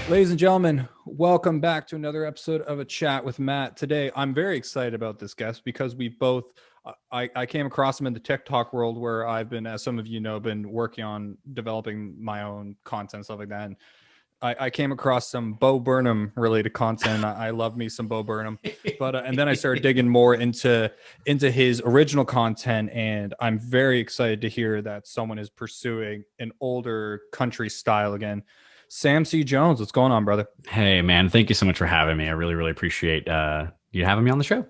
Ladies and gentlemen, welcome back to another episode of A Chat with Matt. Today, I'm very excited about this guest because we both, I came across him in the TikTok world where I've been, as some of you know, been working on developing my own content, stuff like that. And I came across some Bo Burnham related content. I love me some Bo Burnham, but and then I started digging more into his original content, and I'm very excited to hear that someone is pursuing an older country style again. Sam C. Jones, what's going on, brother? Hey, man. Thank you so much for having me. I really, really appreciate you having me on the show.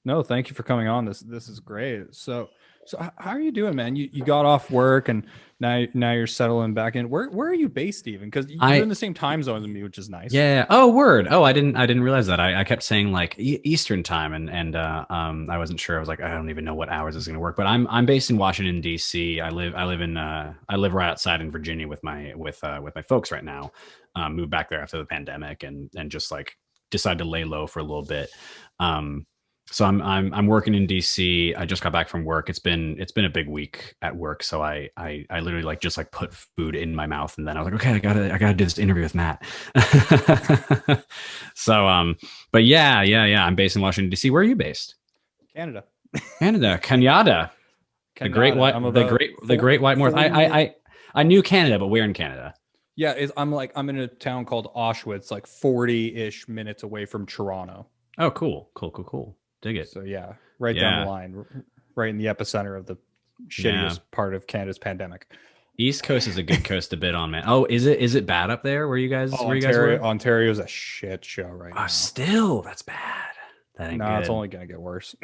No, thank you for coming on. This is great. So how are you doing, man? You got off work and now you're settling back in. Where are you based, even? Because you're in I the same time zone as me, which is nice. Yeah. Oh, word. Oh, I didn't realize that. I kept saying like Eastern time, and I wasn't sure. I was like, I don't even know what hours is going to work. But I'm based in Washington D.C. I live right outside in Virginia with my folks right now. Moved back there after the pandemic, and just like decided to lay low for a little bit. So I'm working in DC. I just got back from work. It's been a big week at work. So I literally like just like put food in my mouth, and then I was like, okay, I gotta do this interview with Matt. So but yeah. I'm based in Washington DC. Where are you based? Canada. Canada, the great Canada. white, I'm the about great white north. 40 minutes. I knew Canada, but where in Canada? Yeah, I'm in a town called Auschwitz, like 40-ish minutes away from Toronto. Oh, cool. Dig it. So yeah, right down Yeah. the line, right in the epicenter of the Yeah. shittiest part of Canada's pandemic. East Coast is a good coast to bid on, man. Oh, is it bad up there Oh, where you guys were? Ontario's a shit show right Oh, now. still, that's bad. That ain't No, it's good. only gonna get worse.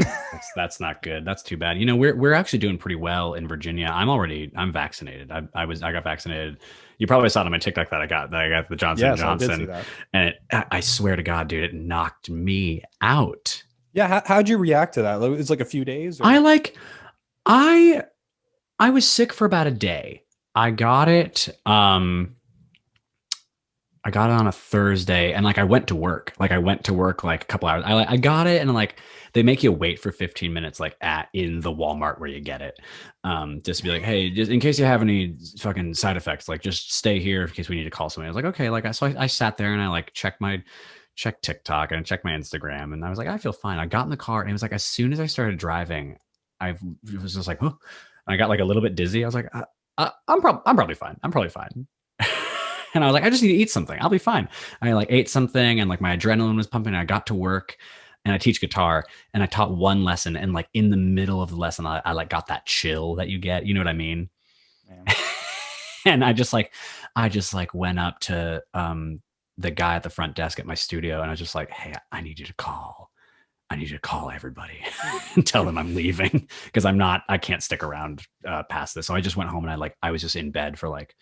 That's not good. That's too bad. You know, we're actually doing pretty well in Virginia. I'm vaccinated. I got vaccinated. You probably saw it on my TikTok that I got the Johnson and Yes, I did see Johnson, that. and I swear to God, dude, it knocked me out. Yeah, how'd you react to that? It's like a few days, I or like I I was sick for about a day. I got it. I got it on a Thursday, and like I went to work. Like I went to work like a couple hours. I got it, and like they make you wait for 15 minutes, like in the Walmart where you get it, just to be like, hey, just in case you have any fucking side effects, like just stay here in case we need to call somebody. I was like, okay, like I sat there and I like checked TikTok and checked my Instagram, and I was like, I feel fine. I got in the car, and it was like as soon as I started driving, I was just like, oh, I got like a little bit dizzy. I was like, I'm probably fine. I'm probably fine. And I was like, I just need to eat something. I'll be fine. I like ate something, and like my adrenaline was pumping. And I got to work, and I teach guitar, and I taught one lesson, and like in the middle of the lesson, I like got that chill that you get. You know what I mean? man. And I just like went up to the guy at the front desk at my studio, and I was just like, hey, I need you to call. I need you to call everybody and tell them I'm leaving because I can't stick around past this. So I just went home, and I was just in bed for like,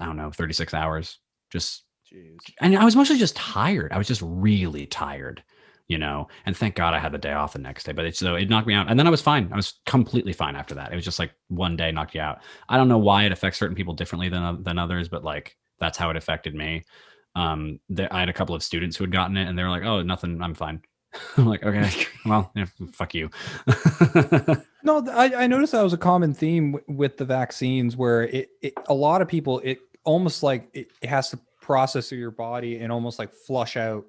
I don't know, 36 hours. Just, Jeez. and I was mostly just tired. I was just really tired, you know, and thank God I had the day off the next day, but it knocked me out. And then I was fine. I was completely fine after that. It was just like one day knocked you out. I don't know why it affects certain people differently than others, but like, that's how it affected me. I had a couple of students who had gotten it, and they were like, oh, nothing, I'm fine. I'm like, okay, well, yeah, fuck you. No, I noticed that was a common theme with the vaccines, where a lot of people, it almost like it has to process through your body and almost like flush out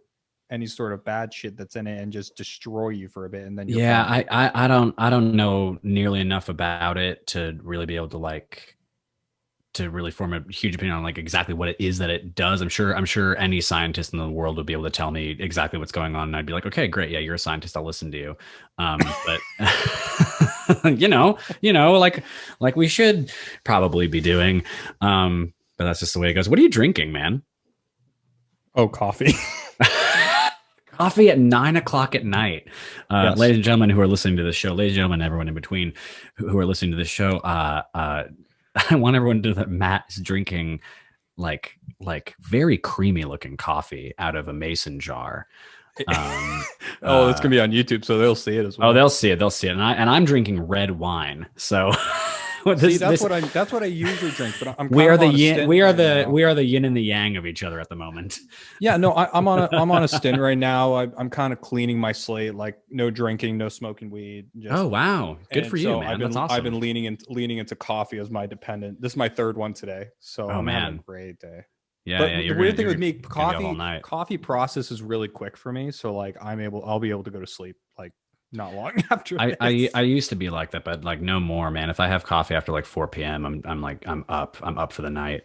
any sort of bad shit that's in it and just destroy you for a bit, and then you're Yeah, fine. I don't know nearly enough about it to really be able to like to really form a huge opinion on like exactly what it is that it does. I'm sure any scientist in the world would be able to tell me exactly what's going on, and I'd be like, okay, great, yeah, you're a scientist, I'll listen to you. But like we should probably be doing. But that's just the way it goes. What are you drinking, man? Oh, coffee. Coffee at 9 o'clock at night. Yes. Ladies and gentlemen who are listening to this show, ladies and gentlemen, everyone in between who are listening to this show, I want everyone to know that Matt is drinking like very creamy looking coffee out of a mason jar. Oh, it's gonna be on YouTube, so they'll see it as well. Oh, they'll see it. And I'm drinking red wine. So See, that's what I usually drink, but I'm we kind are of the on a yin, stint we are right the now. we are the yin and the yang of each other at the moment. Yeah, no, I'm on a stint right now. I'm kind of cleaning my slate, like no drinking, no smoking weed. Oh wow, good for you, so man. That's awesome. I've been leaning into coffee as my dependent. This is my third one today, so Oh I'm having a man, great day. Yeah, But yeah. the weird thing with You're me, gonna be up all night. coffee process is really quick for me. So like I'll be able to go to sleep like not long after I this. used to be like that, but like no more, man. If I have coffee after like 4 p.m., I'm up for the night.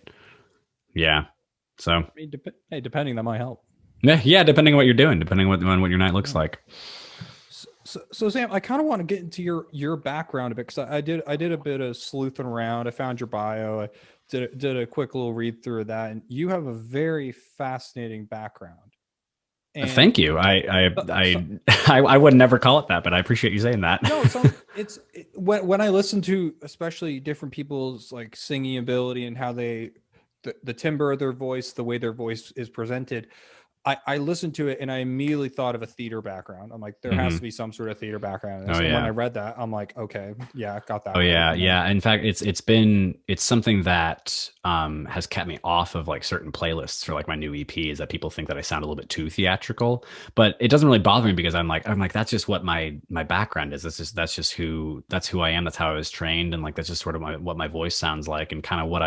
Yeah. So I mean, hey, depending, that might help. yeah, yeah. Depending on what you're doing, depending on what your night looks Yeah. like. So Sam, I kind of want to get into your background a bit because I did a bit of sleuthing around. I found your bio. I did a quick little read through of that, and you have a very fascinating background. And Thank you. so, I would never call it that, but I appreciate you saying that. no, so when I listen to especially different people's like singing ability and how the timbre of their voice, the way their voice is presented, I listened to it and I immediately thought of a theater background. I'm like, there has Hmm. to be some sort of theater background in Oh this. And when I yeah. read that, I'm like, okay, yeah, I got Oh that right. yeah, And then yeah. In fact, it's something that has kept me off of like certain playlists for like my new EP is that people think that I sound a little bit too theatrical, but it doesn't really bother me because I'm like that's just what my background is. That's who I am. That's how I was trained, and like that's just sort of what my voice sounds like, and kind of what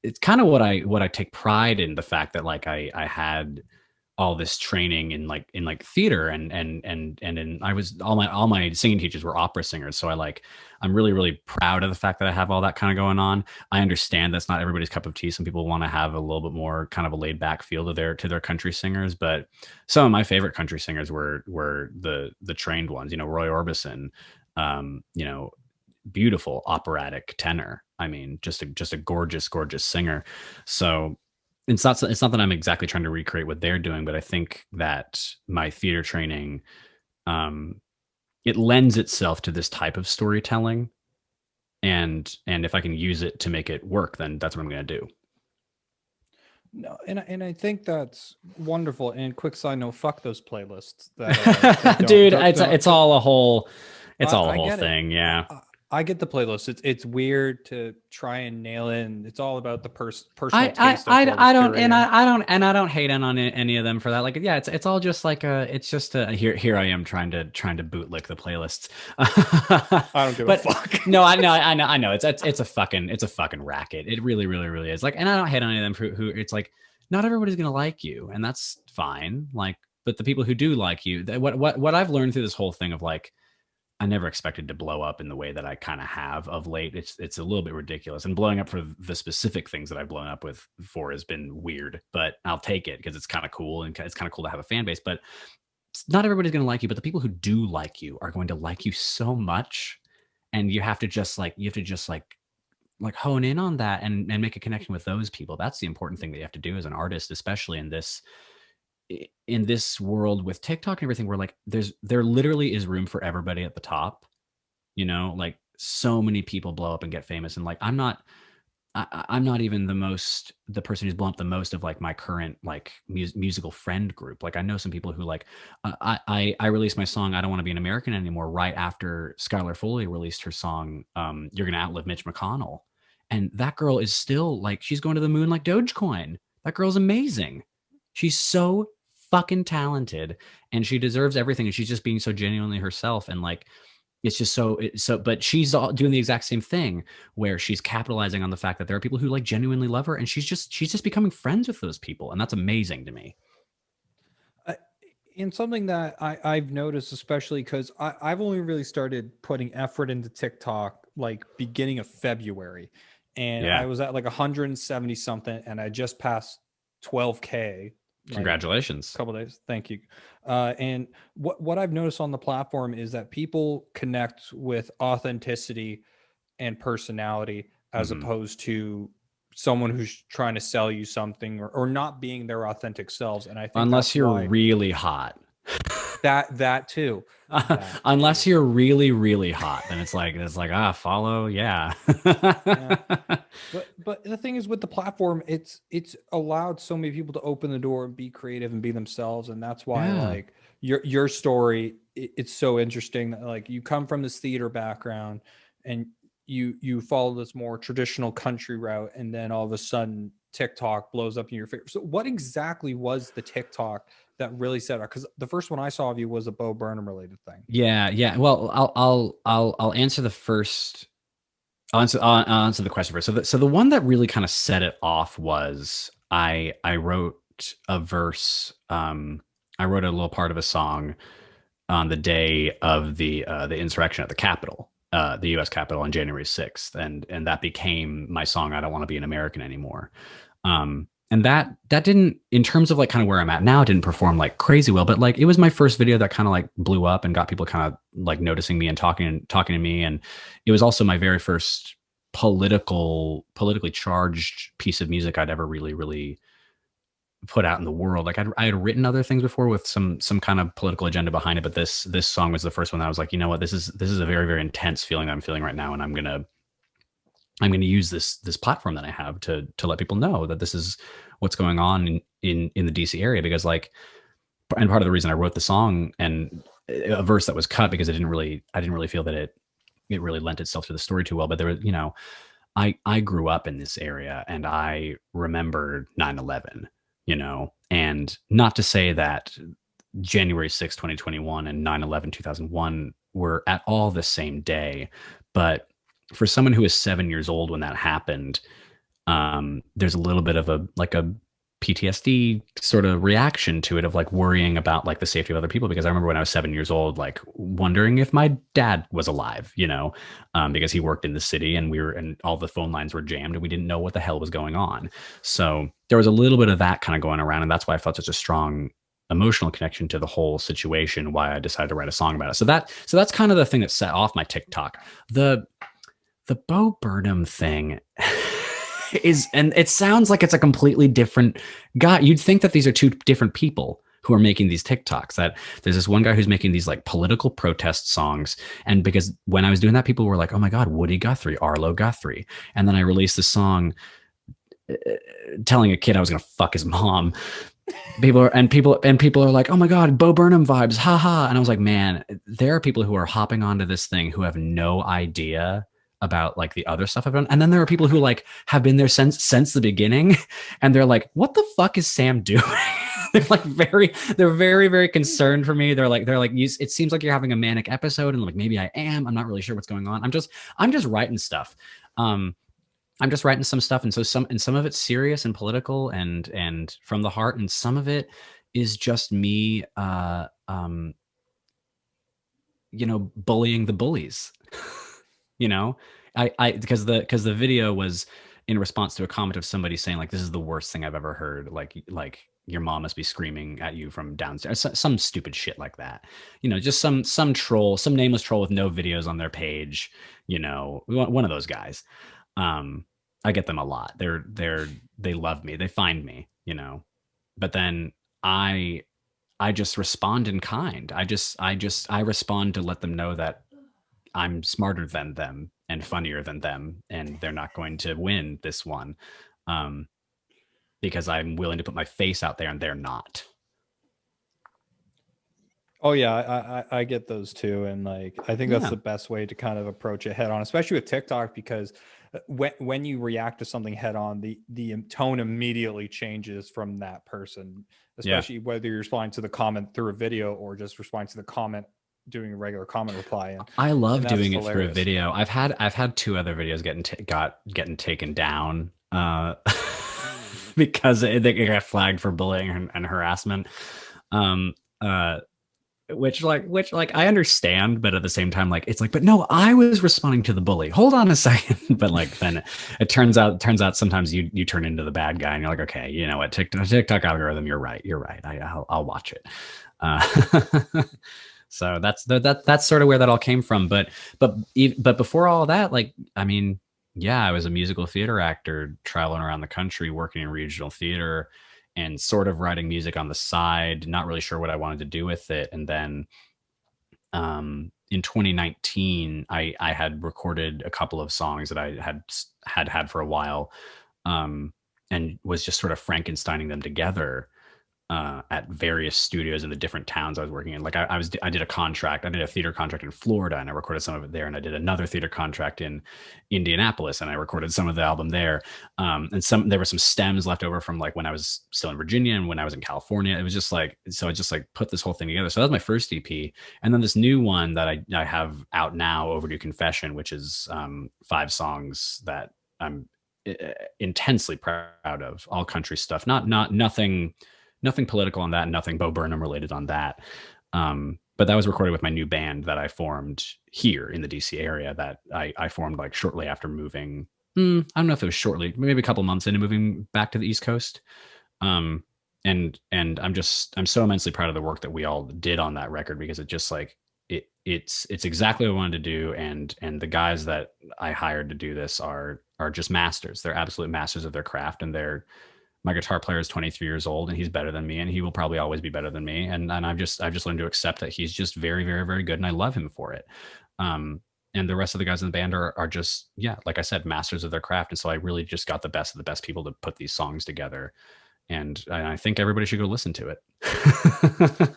it's kind of what I take pride in the fact that like I had all this training in like theater and in I was all my singing teachers were opera singers, so I'm really proud of the fact that I have all that kind of going on. I understand that's not everybody's cup of tea. Some people want to have a little bit more kind of a laid back feel to their country singers, but some of my favorite country singers were the trained ones, you know, Roy Orbison, you know, beautiful operatic tenor. I mean, just a gorgeous singer. So it's not that I'm exactly trying to recreate what they're doing, but I think that my theater training um, it lends itself to this type of storytelling, and if I can use it to make it work, then that's what I'm going to do. no, and I think that's wonderful. And quick side note, fuck those playlists that Dude, don't. it's all a I whole get it. thing. Yeah. I get the playlist. It's weird to try and nail it. And it's all about the personal taste of whoever's I don't curating. I don't hate on any of them for that. Like yeah, it's all just like it's just here I am trying to bootlick the playlists. I don't give a But fuck. no, I know it's a fucking racket. It really is. Like, and I don't hate on any of them who it's like not everybody's gonna like you, and that's fine. Like, but the people who do like you, what I've learned through this whole thing of like I never expected to blow up in the way that I kind of have of late. It's a little bit ridiculous, and blowing up for the specific things that I've blown up with for has been weird. But I'll take it because it's kind of cool, and it's kind of cool to have a fan base. But not everybody's going to like you, but the people who do like you are going to like you so much, and you have to just like hone in on that and make a connection with those people. That's the important thing that you have to do as an artist, especially in this world with TikTok and everything, where like there literally is room for everybody at the top. You know, like so many people blow up and get famous, and like I'm not even the person who's blown up the most of like my current like musical friend group. Like I know some people who like I released my song "I Don't Want to Be an American Anymore" right after Skylar Foley released her song "You're Gonna Outlive Mitch McConnell," and that girl is still like she's going to the moon like Dogecoin. That girl's amazing. She's so fucking talented, and she deserves everything. And she's just being so genuinely herself, and like it's just so but she's doing the exact same thing where she's capitalizing on the fact that there are people who like genuinely love her, and she's just becoming friends with those people, and that's amazing to me. Uh, and something that I've noticed, especially because I've only really started putting effort into TikTok like beginning of February, and I Yeah. was at like 170 something, and I just passed 12K like Congratulations. a couple days. Thank you. And what I've noticed on the platform is that people connect with authenticity and personality as Hmm. opposed to someone who's trying to sell you something or not being their authentic selves. And I think Unless that's you're why really hot. that too, that Unless too. you're really hot, then it's like follow, yeah. Yeah. But the thing is with the platform, it's allowed so many people to open the door and be creative and be themselves. And that's why Yeah. like your story, it's so interesting that like you come from this theater background and you follow this more traditional country route, and then all of a sudden TikTok blows up in your face. So what exactly was the TikTok that really set out? Because the first one I saw of you was a Bo Burnham related thing. Yeah, yeah. Well, I'll answer the first I'll answer the question first. So the one that really kind of set it off was I wrote a verse. I wrote a little part of a song on the day of the insurrection at the Capitol, the U.S. Capitol on January 6th, and that became my song. I don't want to be an American anymore. And that didn't, in terms of like kind of where I'm at now, it didn't perform like crazy well, but like it was my first video that kind of like blew up and got people kind of like noticing me and talking to me, and it was also my very first politically charged piece of music I'd ever really put out in the world. Like I had written other things before with some kind of political agenda behind it, but this song was the first one that I was like, you know what, this is a very intense feeling that I'm feeling right now, and I'm gonna use this platform that I have to let people know that this is what's going on in the DC area. Because like, and part of the reason I wrote the song and a verse that was cut because I didn't really feel that it really lent itself to the story too well. But there was, I grew up in this area and I remember 9/11, and not to say that January 6th, 2021 and 9/11, 2001 were at all the same day, but for someone who was 7 years old when that happened, there's a little bit of a PTSD sort of reaction to it, of like worrying about like the safety of other people. Because I remember when I was 7 years old, like wondering if my dad was alive, because he worked in the city and all the phone lines were jammed and we didn't know what the hell was going on. So there was a little bit of that kind of going around. And that's why I felt such a strong emotional connection to the whole situation, why I decided to write a song about it. So that's kind of the thing that set off my TikTok. The Bo Burnham thing is, and it sounds like it's a completely different guy. You'd think that these are two different people who are making these TikToks. That there's this one guy who's making these like political protest songs. And because when I was doing that, people were like, oh my God, Woody Guthrie, Arlo Guthrie. And then I released the song telling a kid I was going to fuck his mom. People are like, oh my God, Bo Burnham vibes, haha. And I was like, man, there are people who are hopping onto this thing who have no idea about like the other stuff I've done. And then there are people who like have been there since the beginning, and they're like, what the fuck is Sam doing? they're very concerned for me. They're like, it seems like you're having a manic episode. And like, maybe I am. I'm not really sure what's going on. I'm just writing stuff. I'm just writing some stuff. And so some of it's serious and political and from the heart. And some of it is just me, bullying the bullies. Because the video was in response to a comment of somebody saying like, this is the worst thing I've ever heard. Like your mom must be screaming at you from downstairs, some stupid shit like that. Just some troll, some nameless troll with no videos on their page, one of those guys. I get them a lot. They love me. They find me, but then I just respond in kind. I respond to let them know that I'm smarter than them and funnier than them, and they're not going to win this one, because I'm willing to put my face out there and they're not. Oh yeah, I get those too, and like I think that's the best way to kind of approach it head on, especially with TikTok, because when you react to something head on, the tone immediately changes from that person, especially whether you're responding to the comment through a video or just responding to the comment doing a regular comment reply. And I love doing it through a video. I've had two other videos getting taken down because they got flagged for bullying and harassment. Which I understand, but at the same time, like, it's like, but no, I was responding to the bully. Hold on a second. But like, then it turns out sometimes you turn into the bad guy and you're like, okay, you know what, TikTok algorithm, you're right. I'll watch it. So that's sort of where that all came from. But before all that, like, I mean, yeah, I was a musical theater actor traveling around the country, working in regional theater and sort of writing music on the side, not really sure what I wanted to do with it. And then in 2019, I had recorded a couple of songs that I had for a while, and was just sort of Frankensteining them together. at various studios in the different towns I was working in. Like I did a contract, I did a theater contract in Florida, and I recorded some of it there, and I did another theater contract in Indianapolis, and I recorded some of the album there. And there were some stems left over from like when I was still in Virginia and when I was in California. It was just like, so I just like put this whole thing together. So that was my first EP, and then this new one that I have out now, Overdue Confession, which is 5 songs that I'm intensely proud of, all country stuff, not nothing political on that, nothing Bo Burnham related on that. But that was recorded with my new band that I formed here in the DC area, that I formed like shortly after moving. I don't know if it was shortly, maybe a couple months into moving back to the East Coast. And I'm so immensely proud of the work that we all did on that record, because it just like it's exactly what I wanted to do, and the guys that I hired to do this are just masters. They're absolute masters of their craft, and my guitar player is 23 years old, and he's better than me, and he will probably always be better than me. And I've just learned to accept that he's just very, very, very good, and I love him for it. And the rest of the guys in the band are just, yeah, like I said, masters of their craft. And so I really just got the best of the best people to put these songs together. And I think everybody should go listen to it.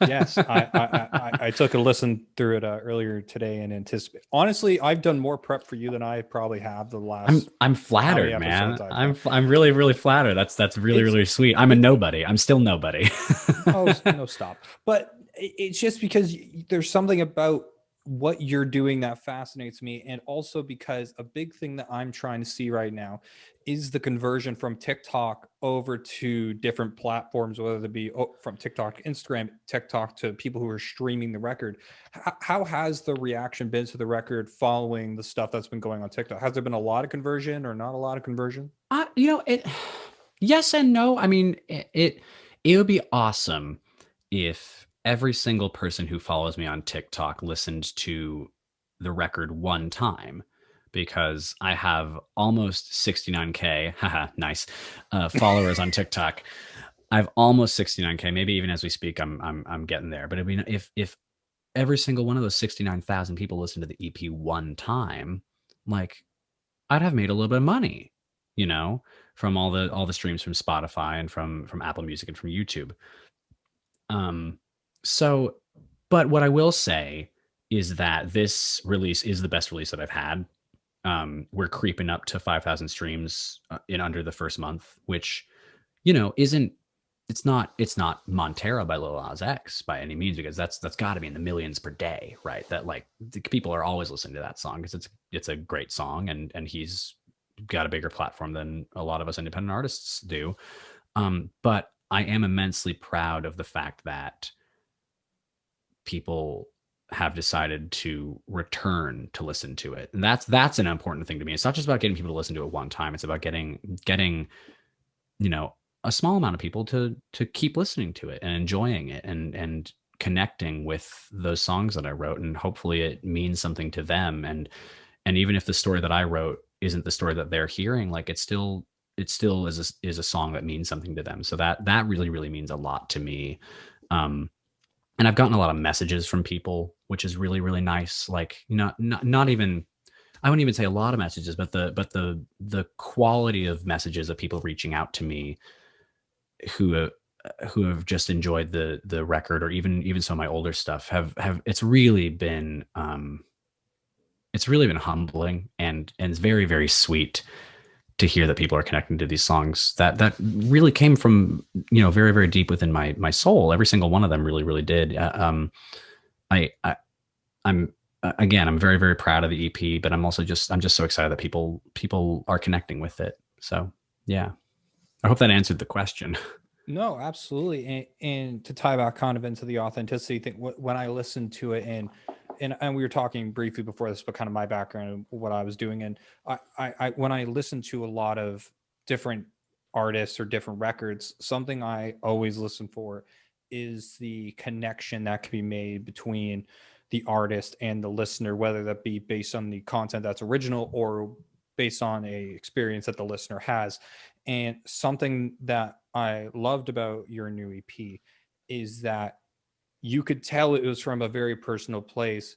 Yes, I took a listen through it earlier today and anticipate. Honestly, I've done more prep for you than I probably have the last. I'm flattered, man. I'm really, really flattered. That's really, really sweet. I'm a nobody. I'm still nobody. Oh, no, stop. But it's just because there's something about what you're doing that fascinates me. And also because a big thing that I'm trying to see right now is the conversion from TikTok over to different platforms, whether it be from TikTok to Instagram, TikTok to people who are streaming the record. How has the reaction been to the record following the stuff that's been going on TikTok? Has there been a lot of conversion or not a lot of conversion? Yes and no. I mean, it would be awesome if every single person who follows me on TikTok listened to the record one time, because I have almost 69K, haha, nice, followers on TikTok. I have almost 69K. Maybe even as we speak, I'm getting there. But I mean, if every single one of those 69,000 people listened to the EP one time, like I'd have made a little bit of money, you know, from all the streams from Spotify and from Apple Music and from YouTube. So, but what I will say is that this release is the best release that I've had. We're creeping up to 5,000 streams in under the first month, which, isn't, it's not Montero by Lil Nas X by any means, because that's got to be in the millions per day, right? That like people are always listening to that song because it's a great song, and he's got a bigger platform than a lot of us independent artists do. But I am immensely proud of the fact that people have decided to return to listen to it. And that's an important thing to me. It's not just about getting people to listen to it one time. It's about getting, a small amount of people to keep listening to it and enjoying it and connecting with those songs that I wrote. And hopefully it means something to them. And even if the story that I wrote isn't the story that they're hearing, like it still is a song that means something to them. So that really, really means a lot to me. And I've gotten a lot of messages from people, which is really, really nice. Like, not even, I wouldn't even say a lot of messages, but the quality of messages of people reaching out to me who have just enjoyed the record, or even some of my older stuff have it's really been humbling, and it's very, very sweet to hear that people are connecting to these songs that really came from, very, very deep within my soul. Every single one of them really, really did. I'm again, I'm very, very proud of the EP, but I'm just so excited that people are connecting with it. So yeah, I hope that answered the question. No, absolutely. And to tie back kind of into the authenticity thing, when I listened to it, and we were talking briefly before this, but kind of my background and what I was doing. And I when I listened to a lot of different artists or different records, something I always listen for is the connection that can be made between the artist and the listener, whether that be based on the content that's original or based on a experience that the listener has. And something that I loved about your new EP is that you could tell it was from a very personal place,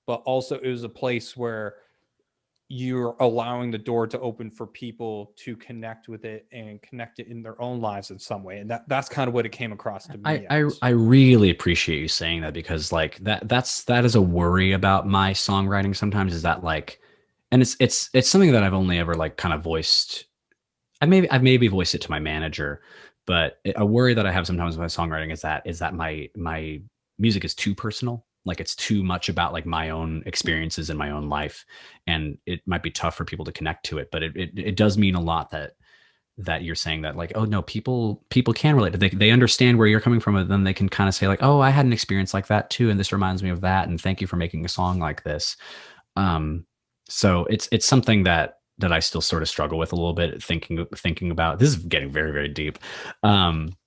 but also it was a place where you're allowing the door to open for people to connect with it and connect it in their own lives in some way. And that's kind of what it came across to I, me I as. I really appreciate you saying that, because like that is a worry about my songwriting sometimes, is that like, and it's something that I've only ever like kind of voiced. I've maybe voiced it to my manager, but a worry that I have sometimes with my songwriting is that my music is too personal. Like it's too much about like my own experiences in my own life, and it might be tough for people to connect to it. But it does mean a lot that you're saying that, like, oh no, people can relate. They understand where you're coming from, and then they can kind of say like, oh, I had an experience like that too, and this reminds me of that, and thank you for making a song like this. Um, so it's something that I still sort of struggle with a little bit, thinking about. This is getting very, very deep.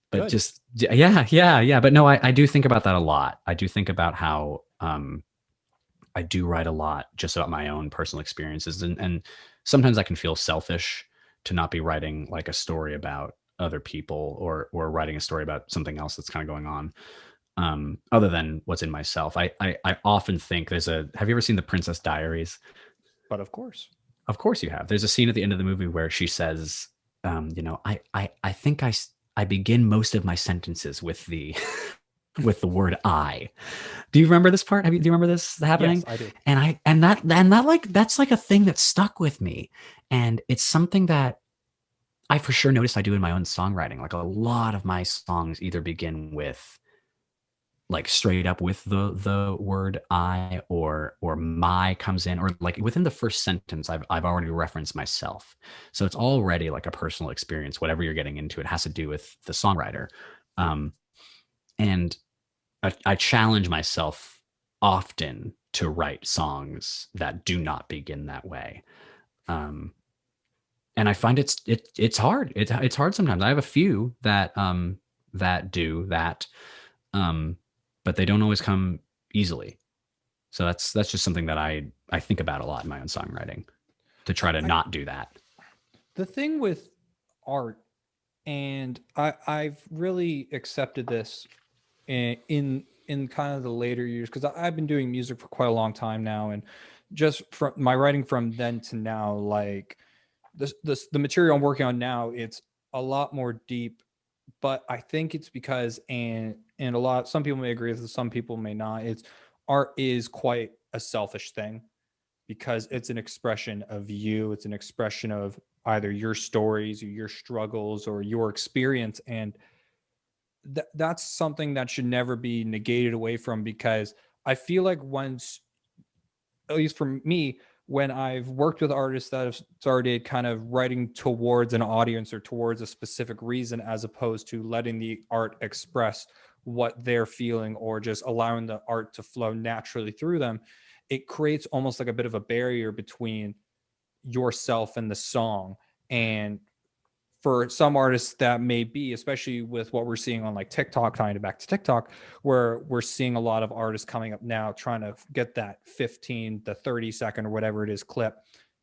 But Good. just yeah. But no, I do think about that a lot. I do think about how I do write a lot just about my own personal experiences, and sometimes I can feel selfish to not be writing like a story about other people, or writing a story about something else that's kind of going on, other than what's in myself. I often think have you ever seen The Princess Diaries? But of course. Of course you have. There's a scene at the end of the movie where she says, I think I begin most of my sentences with the with the word I. Do you remember this part? Do you remember this Yes, happening? I do. And that like that's like a thing that stuck with me, and it's something that I for sure noticed I do in my own songwriting. Like a lot of my songs either begin with like straight up with the word I, or my comes in, or like within the first sentence I've already referenced myself. So it's already like a personal experience. Whatever you're getting into, it has to do with the songwriter. Um, and I challenge myself often to write songs that do not begin that way. Um, and I find it's hard. It's hard sometimes. I have a few that do that, um, but they don't always come easily. So that's just something that I think about a lot in my own songwriting, to try to I, not do that. the thing with art, and I've really accepted this in kind of the later years, because I've been doing music for quite a long time now, and just from my writing from then to now, like the material I'm working on now, it's a lot more deep. But I think it's because, and a lot, some people may agree with this, some people may not. It's art is quite a selfish thing, because it's an expression of you. It's an expression of either your stories or your struggles or your experience, and that's something that should never be negated away from, because I feel like once, at least for me, when I've worked with artists that have started kind of writing towards an audience or towards a specific reason, as opposed to letting the art express what they're feeling or just allowing the art to flow naturally through them, it creates almost like a bit of a barrier between yourself and the song. And for some artists that may be, especially with what we're seeing on like TikTok, tying it back to TikTok, where we're seeing a lot of artists coming up now trying to get that 15 to 30 second or whatever it is clip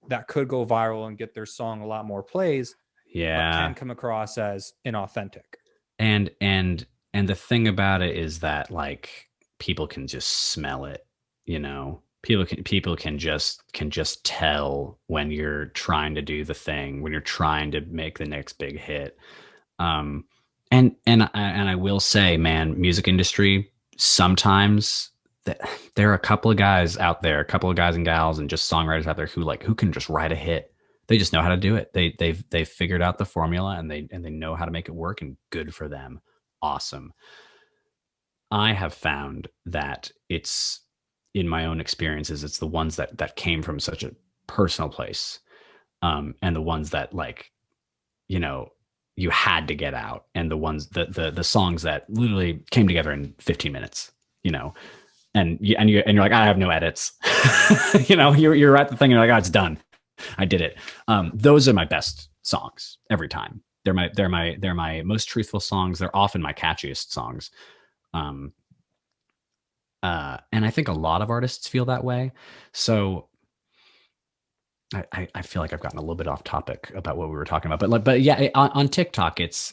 that could go viral and get their song a lot more plays, but can Yeah. come across as inauthentic. And the thing about it is that like people can just smell it, you know. People can just tell when you're trying to do the thing, when you're trying to make the next big hit. Um, and I will say, man, music industry sometimes that there are a couple of guys out there, a couple of guys and gals, and just songwriters out there who can just write a hit. They just know how to do it. They've figured out the formula, and they know how to make it work, and good for them. Awesome. I have found that it's in my own experiences, it's the ones that came from such a personal place, and the ones that like, you know, you had to get out, and the songs that literally came together in 15 minutes, you know, and you're like, I have no edits. You know, you're at the thing, and you're like, oh, it's done. I did it. Those are my best songs every time. They're my most truthful songs. They're often my catchiest songs. Um, and I think a lot of artists feel that way. So I feel like I've gotten a little bit off topic about what we were talking about, but yeah, on TikTok, it's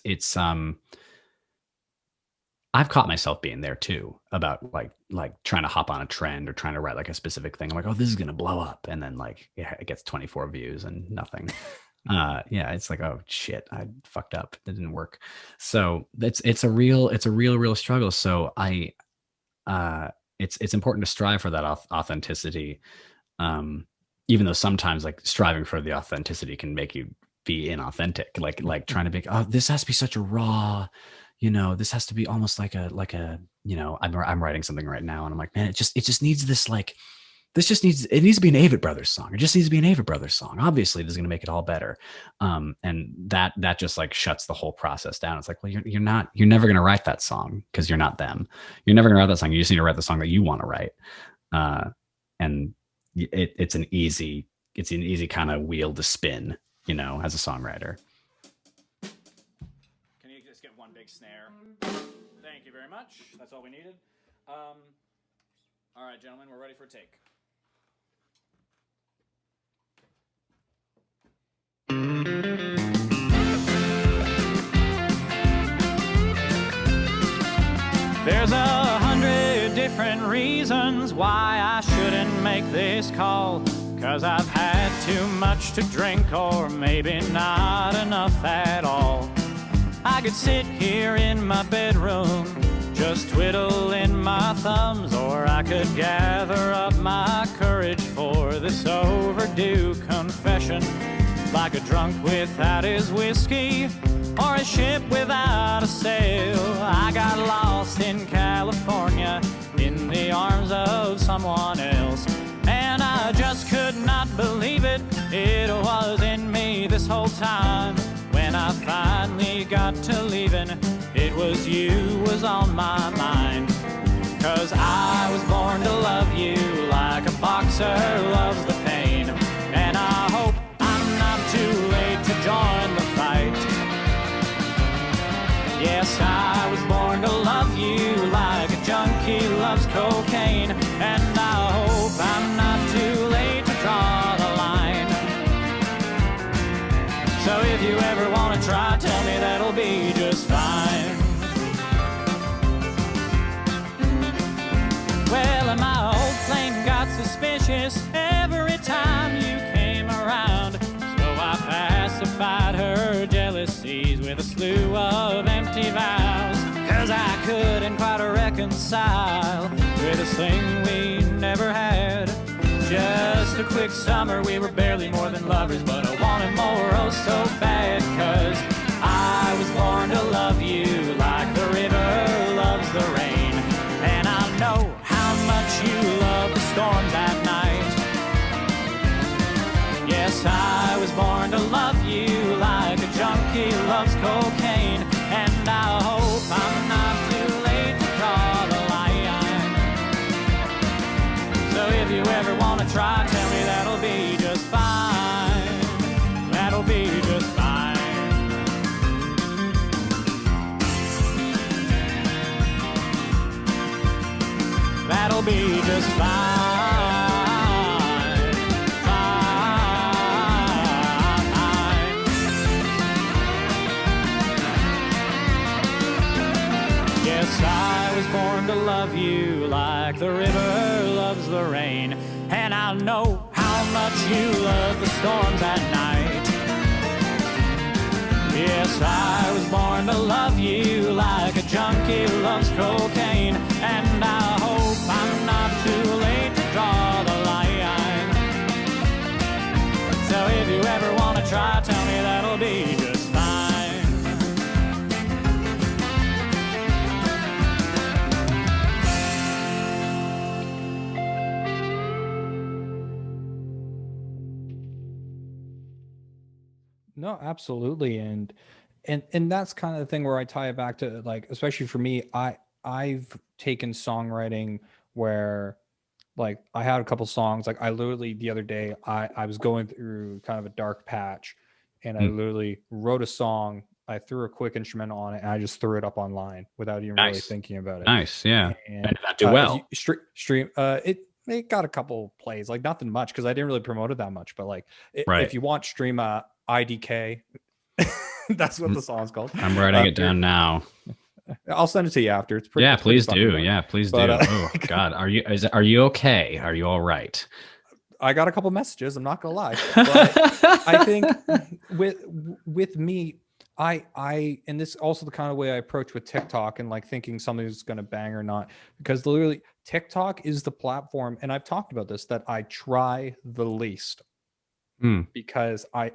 I've caught myself being there too about like trying to hop on a trend or trying to write like a specific thing. I'm like, oh, this is gonna blow up, and then like yeah, it gets 24 views and nothing. Yeah, it's like, oh shit, I fucked up. That didn't work. So it's a real struggle. So it's important to strive for that authenticity. Even though sometimes like striving for the authenticity can make you be inauthentic, like trying to be, oh, this has to be such a raw, this has to be almost like a I'm writing something right now and I'm like, man, it just needs this, like, it needs to be an Avett Brothers song. It just needs to be an Avett Brothers song. Obviously, this is going to make it all better. And that just like shuts the whole process down. It's like, well, you're never going to write that song because you're not them. You're never going to write that song. You just need to write the song that you want to write. And it's an easy kind of wheel to spin, as a songwriter. Can you just get one big snare? Thank you very much. That's all we needed. All right, gentlemen, we're ready for a take. There's 100 different reasons why I shouldn't make this call. 'Cause I've had too much to drink, or maybe not enough at all. I could sit here in my bedroom, just twiddling my thumbs, or I could gather up my courage for this overdue confession. Like a drunk without his whiskey, or a ship without a sail. I got lost in California in the arms of someone else, and I just could not believe it. It was in me this whole time. When I finally got to leaving, it was you was on my mind. 'Cause I was born to love you like a boxer loves the pain. And I hope I'm not too late to join the fight. Yes, I was born to love you like a junkie loves cocaine. And I hope I'm not too late to draw the line. So if you ever want to try, tell me that'll be just fine. Well, and my old flame got suspicious every time you came around. So I pacified her jealousies with a slew of empty vows. 'Cause I couldn't quite reconcile with this thing we never had. Just a quick summer, we were barely more than lovers, but I wanted more, oh so bad. 'Cause I was born to love you like the river loves the rain. And I know how much you love the storms at night. Yes, I was born to love you like a junkie loves cocaine. And I hope I'm not too late to draw the line. So if you ever want to try, tell me that'll be just fine. That'll be just fine. That'll be just fine. Yes, I was born to love you like the river loves the rain. And I know how much you love the storms at night. Yes, I was born to love you like a junkie loves cocaine. And I hope I'm not too late to draw the line. So if you ever want to try, tell me that'll be just fine. No, absolutely. And that's kind of the thing where I tie it back to, like, especially for me, I've taken songwriting where, like, I had a couple songs, like I literally the other day I was going through kind of a dark patch, and I literally wrote a song. I threw a quick instrumental on it and I just threw it up online without even really thinking about it. Nice, yeah. And did that do well? Stream it got a couple plays, like nothing much because I didn't really promote it that much. But like, if you want, stream IDK. That's what the song's called. I'm writing it down now. I'll send it to you after. Yeah, It's pretty please fucking do. funny. Yeah, please But do. Oh God, are you okay? Are you all right? I got a couple messages. I'm not gonna lie, but I think with with me, and this also the kind of way I approach with TikTok and like thinking something's gonna bang or not, because literally TikTok is the platform, and I've talked about this, that I try the least, Hmm. because I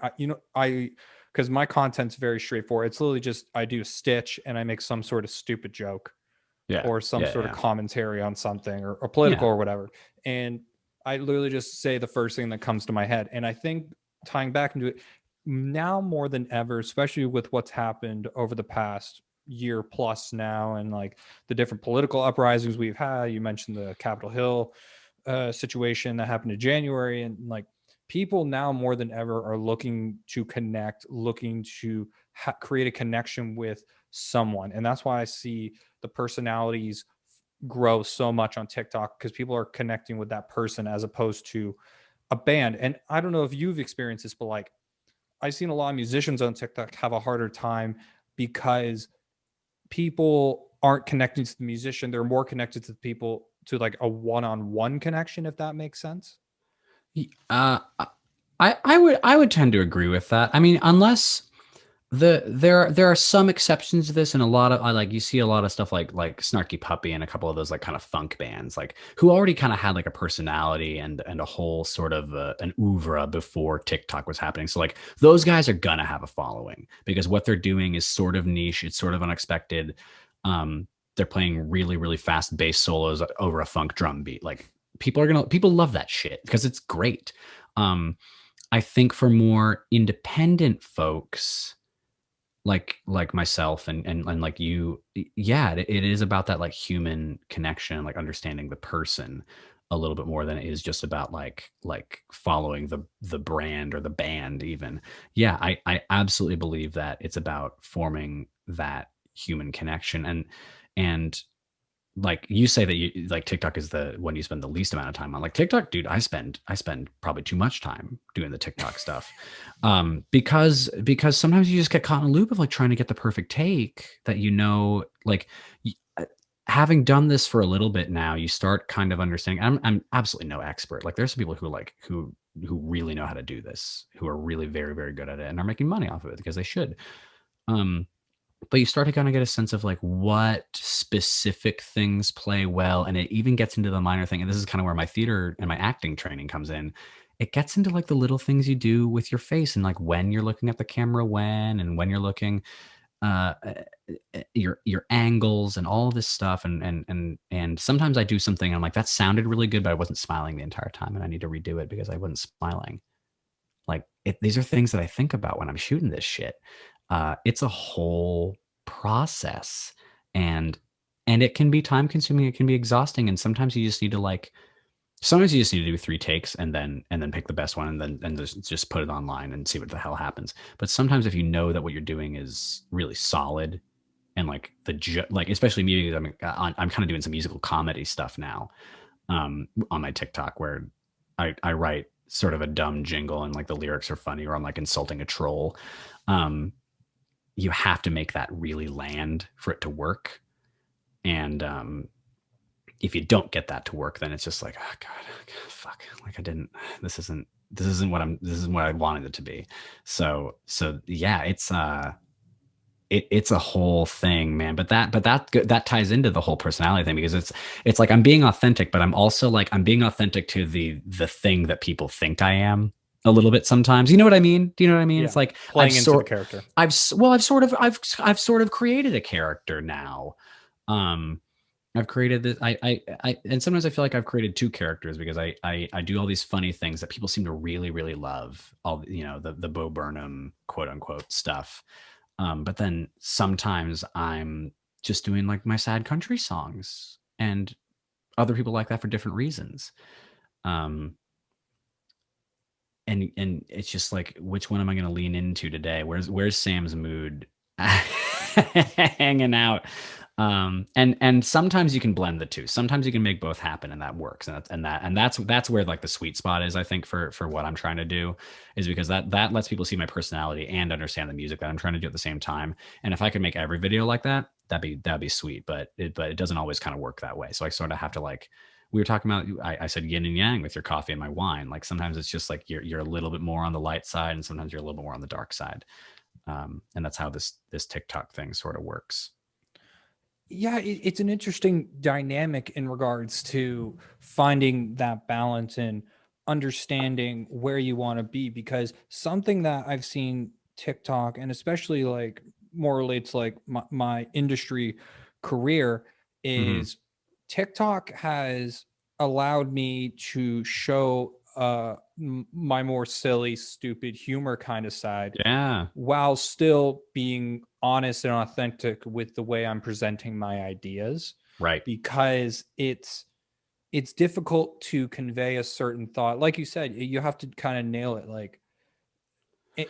because my content's very straightforward. It's literally just I do a stitch and I make some sort of stupid joke Yeah, or some yeah, sort of yeah, commentary on something, or political yeah. or whatever. And I literally just say the first thing that comes to my head. And I think tying back into it now more than ever, especially with what's happened over the past year plus now, and like the different political uprisings we've had. You mentioned the Capitol Hill situation that happened in January, and like people now more than ever are looking to connect, looking to create a connection with someone. And that's why I see the personalities grow so much on TikTok, because people are connecting with that person as opposed to a band. And I don't know if you've experienced this, but like I've seen a lot of musicians on TikTok have a harder time because people aren't connecting to the musician. They're more connected to people, to like a one-on-one connection, if that makes sense. Uh, I would tend to agree with that. I mean, unless there are some exceptions to this, and a lot of I like you see a lot of stuff like Snarky Puppy and a couple of those like kind of funk bands like who already kind of had like a personality and a whole sort of an oeuvre before TikTok was happening. So like those guys are gonna have a following because what they're doing is sort of niche. It's sort of unexpected. They're playing really fast bass solos over a funk drum beat. Like people love that shit because it's great. Um, I think for more independent folks like myself and like you, yeah, it is about that like human connection, like understanding the person a little bit more than it is just about like following the brand or the band even. Yeah, I absolutely believe that it's about forming that human connection. And like you say that you like TikTok is the one you spend the least amount of time on. Like TikTok, dude, I spend probably too much time doing the TikTok stuff. Because sometimes you just get caught in a loop of like trying to get the perfect take that like having done this for a little bit now, you start kind of understanding. I'm absolutely no expert. Like there's some people who really know how to do this, who are really very good at it and are making money off of it because they should. Um but you start to kind of get a sense of like what specific things play well, and it even gets into the minor thing, and this is kind of where my theater and my acting training comes in. It gets into like the little things you do with your face and like when you're looking at the camera and when you're looking uh your angles and all this stuff, and sometimes I do something and I'm like that sounded really good but I wasn't smiling the entire time and I need to redo it because I wasn't smiling. Like these are things that I think about when I'm shooting this shit. It's a whole process, and it can be time consuming. It can be exhausting, and sometimes you just need to sometimes you just need to do 3 takes and then pick the best one and just put it online and see what the hell happens. But sometimes if you know that what you're doing is really solid and like like especially me, I'm kind of doing some musical comedy stuff now on my TikTok where I write sort of a dumb jingle and like the lyrics are funny or I'm like insulting a troll. Um, you have to make that really land for it to work. And if you don't get that to work, then it's just like, oh God, fuck, like I didn't. This isn't what I wanted it to be. So yeah, it's a whole thing, man. But that ties into the whole personality thing because it's like I'm being authentic, but I'm also like I'm being authentic to the thing that people think I am a little bit sometimes. You know what I mean? Do you know what I mean? Yeah, It's like playing into the character. I've sort of created a character now. I've created this. And sometimes I feel like I've created 2 characters because I do all these funny things that people seem to really love. All the Bo Burnham quote unquote stuff. But then sometimes I'm just doing like my sad country songs, and other people like that for different reasons. Um, and it's just like, which one am I going to lean into today? Where's Sam's mood hanging out? And sometimes you can blend the two. Sometimes you can make both happen, and that works. And that's where like the sweet spot is, I think, for what I'm trying to do, is because that lets people see my personality and understand the music that I'm trying to do at the same time. And if I could make every video like that, that'd be sweet, but it doesn't always kind of work that way. So I sort of have to like, we were talking about, I said yin and yang with your coffee and my wine. Like sometimes it's just like you're a little bit more on the light side, and sometimes you're a little bit more on the dark side. And that's how this TikTok thing sort of works. Yeah, it's an interesting dynamic in regards to finding that balance and understanding where you want to be, because something that I've seen TikTok, and especially like more relates like my industry career, Mm-hmm. is TikTok has allowed me to show my more silly, stupid humor kind of side Yeah. while still being honest and authentic with the way I'm presenting my ideas, Right. because it's difficult to convey a certain thought. Like you said, you have to kind of nail it. Like,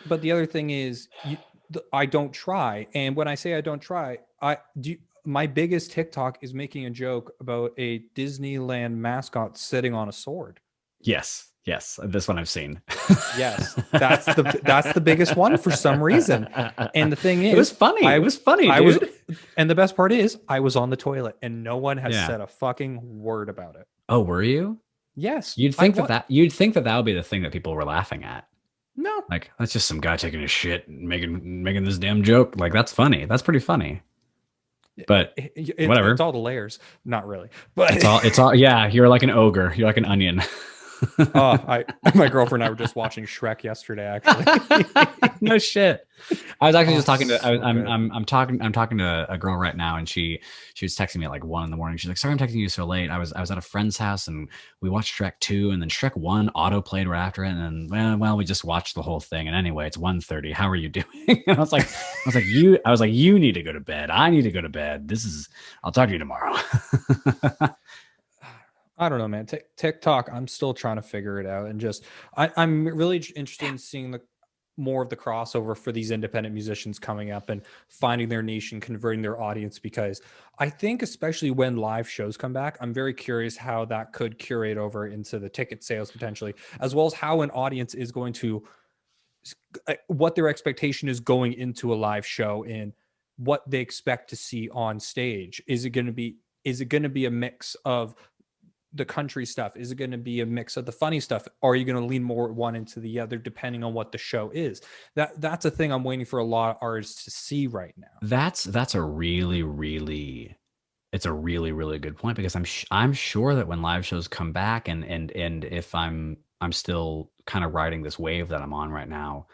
but the other thing is, I don't try. And when I say I don't try, I do. My biggest TikTok is making a joke about a Disneyland mascot sitting on a sword. Yes. Yes. This one I've seen. Yes, that's the biggest one for some reason. And the thing It was is, funny. It was funny, I was, dude. and the best part is, I was on the toilet and no one has Yeah. said a fucking word about it. Oh, were you? Yes, You'd I think was. you'd think that would be the thing that people were laughing at. No, Like, that's just some guy taking a shit and making this damn joke. Like, that's funny. That's pretty funny. But it's whatever. all the layers. Not really, but It's all yeah, you're like an ogre. You're like an onion. I my girlfriend and I were just watching Shrek yesterday, actually. No shit. I was actually Oh, just talking to so good. I'm talking to a girl right now, and she was texting me at like 1 a.m. She's like, sorry I'm texting you so late. I was at a friend's house and we watched Shrek 2, and then Shrek 1 auto played right after it, and then well we just watched the whole thing, and anyway it's 1:30. How are you doing? And I was like you need to go to bed. I need to go to bed. I'll talk to you tomorrow. I don't know, man. TikTok, I'm still trying to figure it out, and just I'm really interested in seeing the more of the crossover for these independent musicians coming up and finding their niche and converting their audience. Because I think, especially when live shows come back, I'm very curious how that could curate over into the ticket sales potentially, as well as how an audience is going to, what their expectation is going into a live show and what they expect to see on stage. Is it going to be a mix of the country stuff? Is it going to be a mix of the funny stuff? Or are you going to lean more one into the other depending on what the show is? That's a thing I'm waiting for a lot of artists to see right now. That's a really it's a really good point, because I'm sure that when live shows come back, and if I'm still kind of riding this wave that I'm on right now,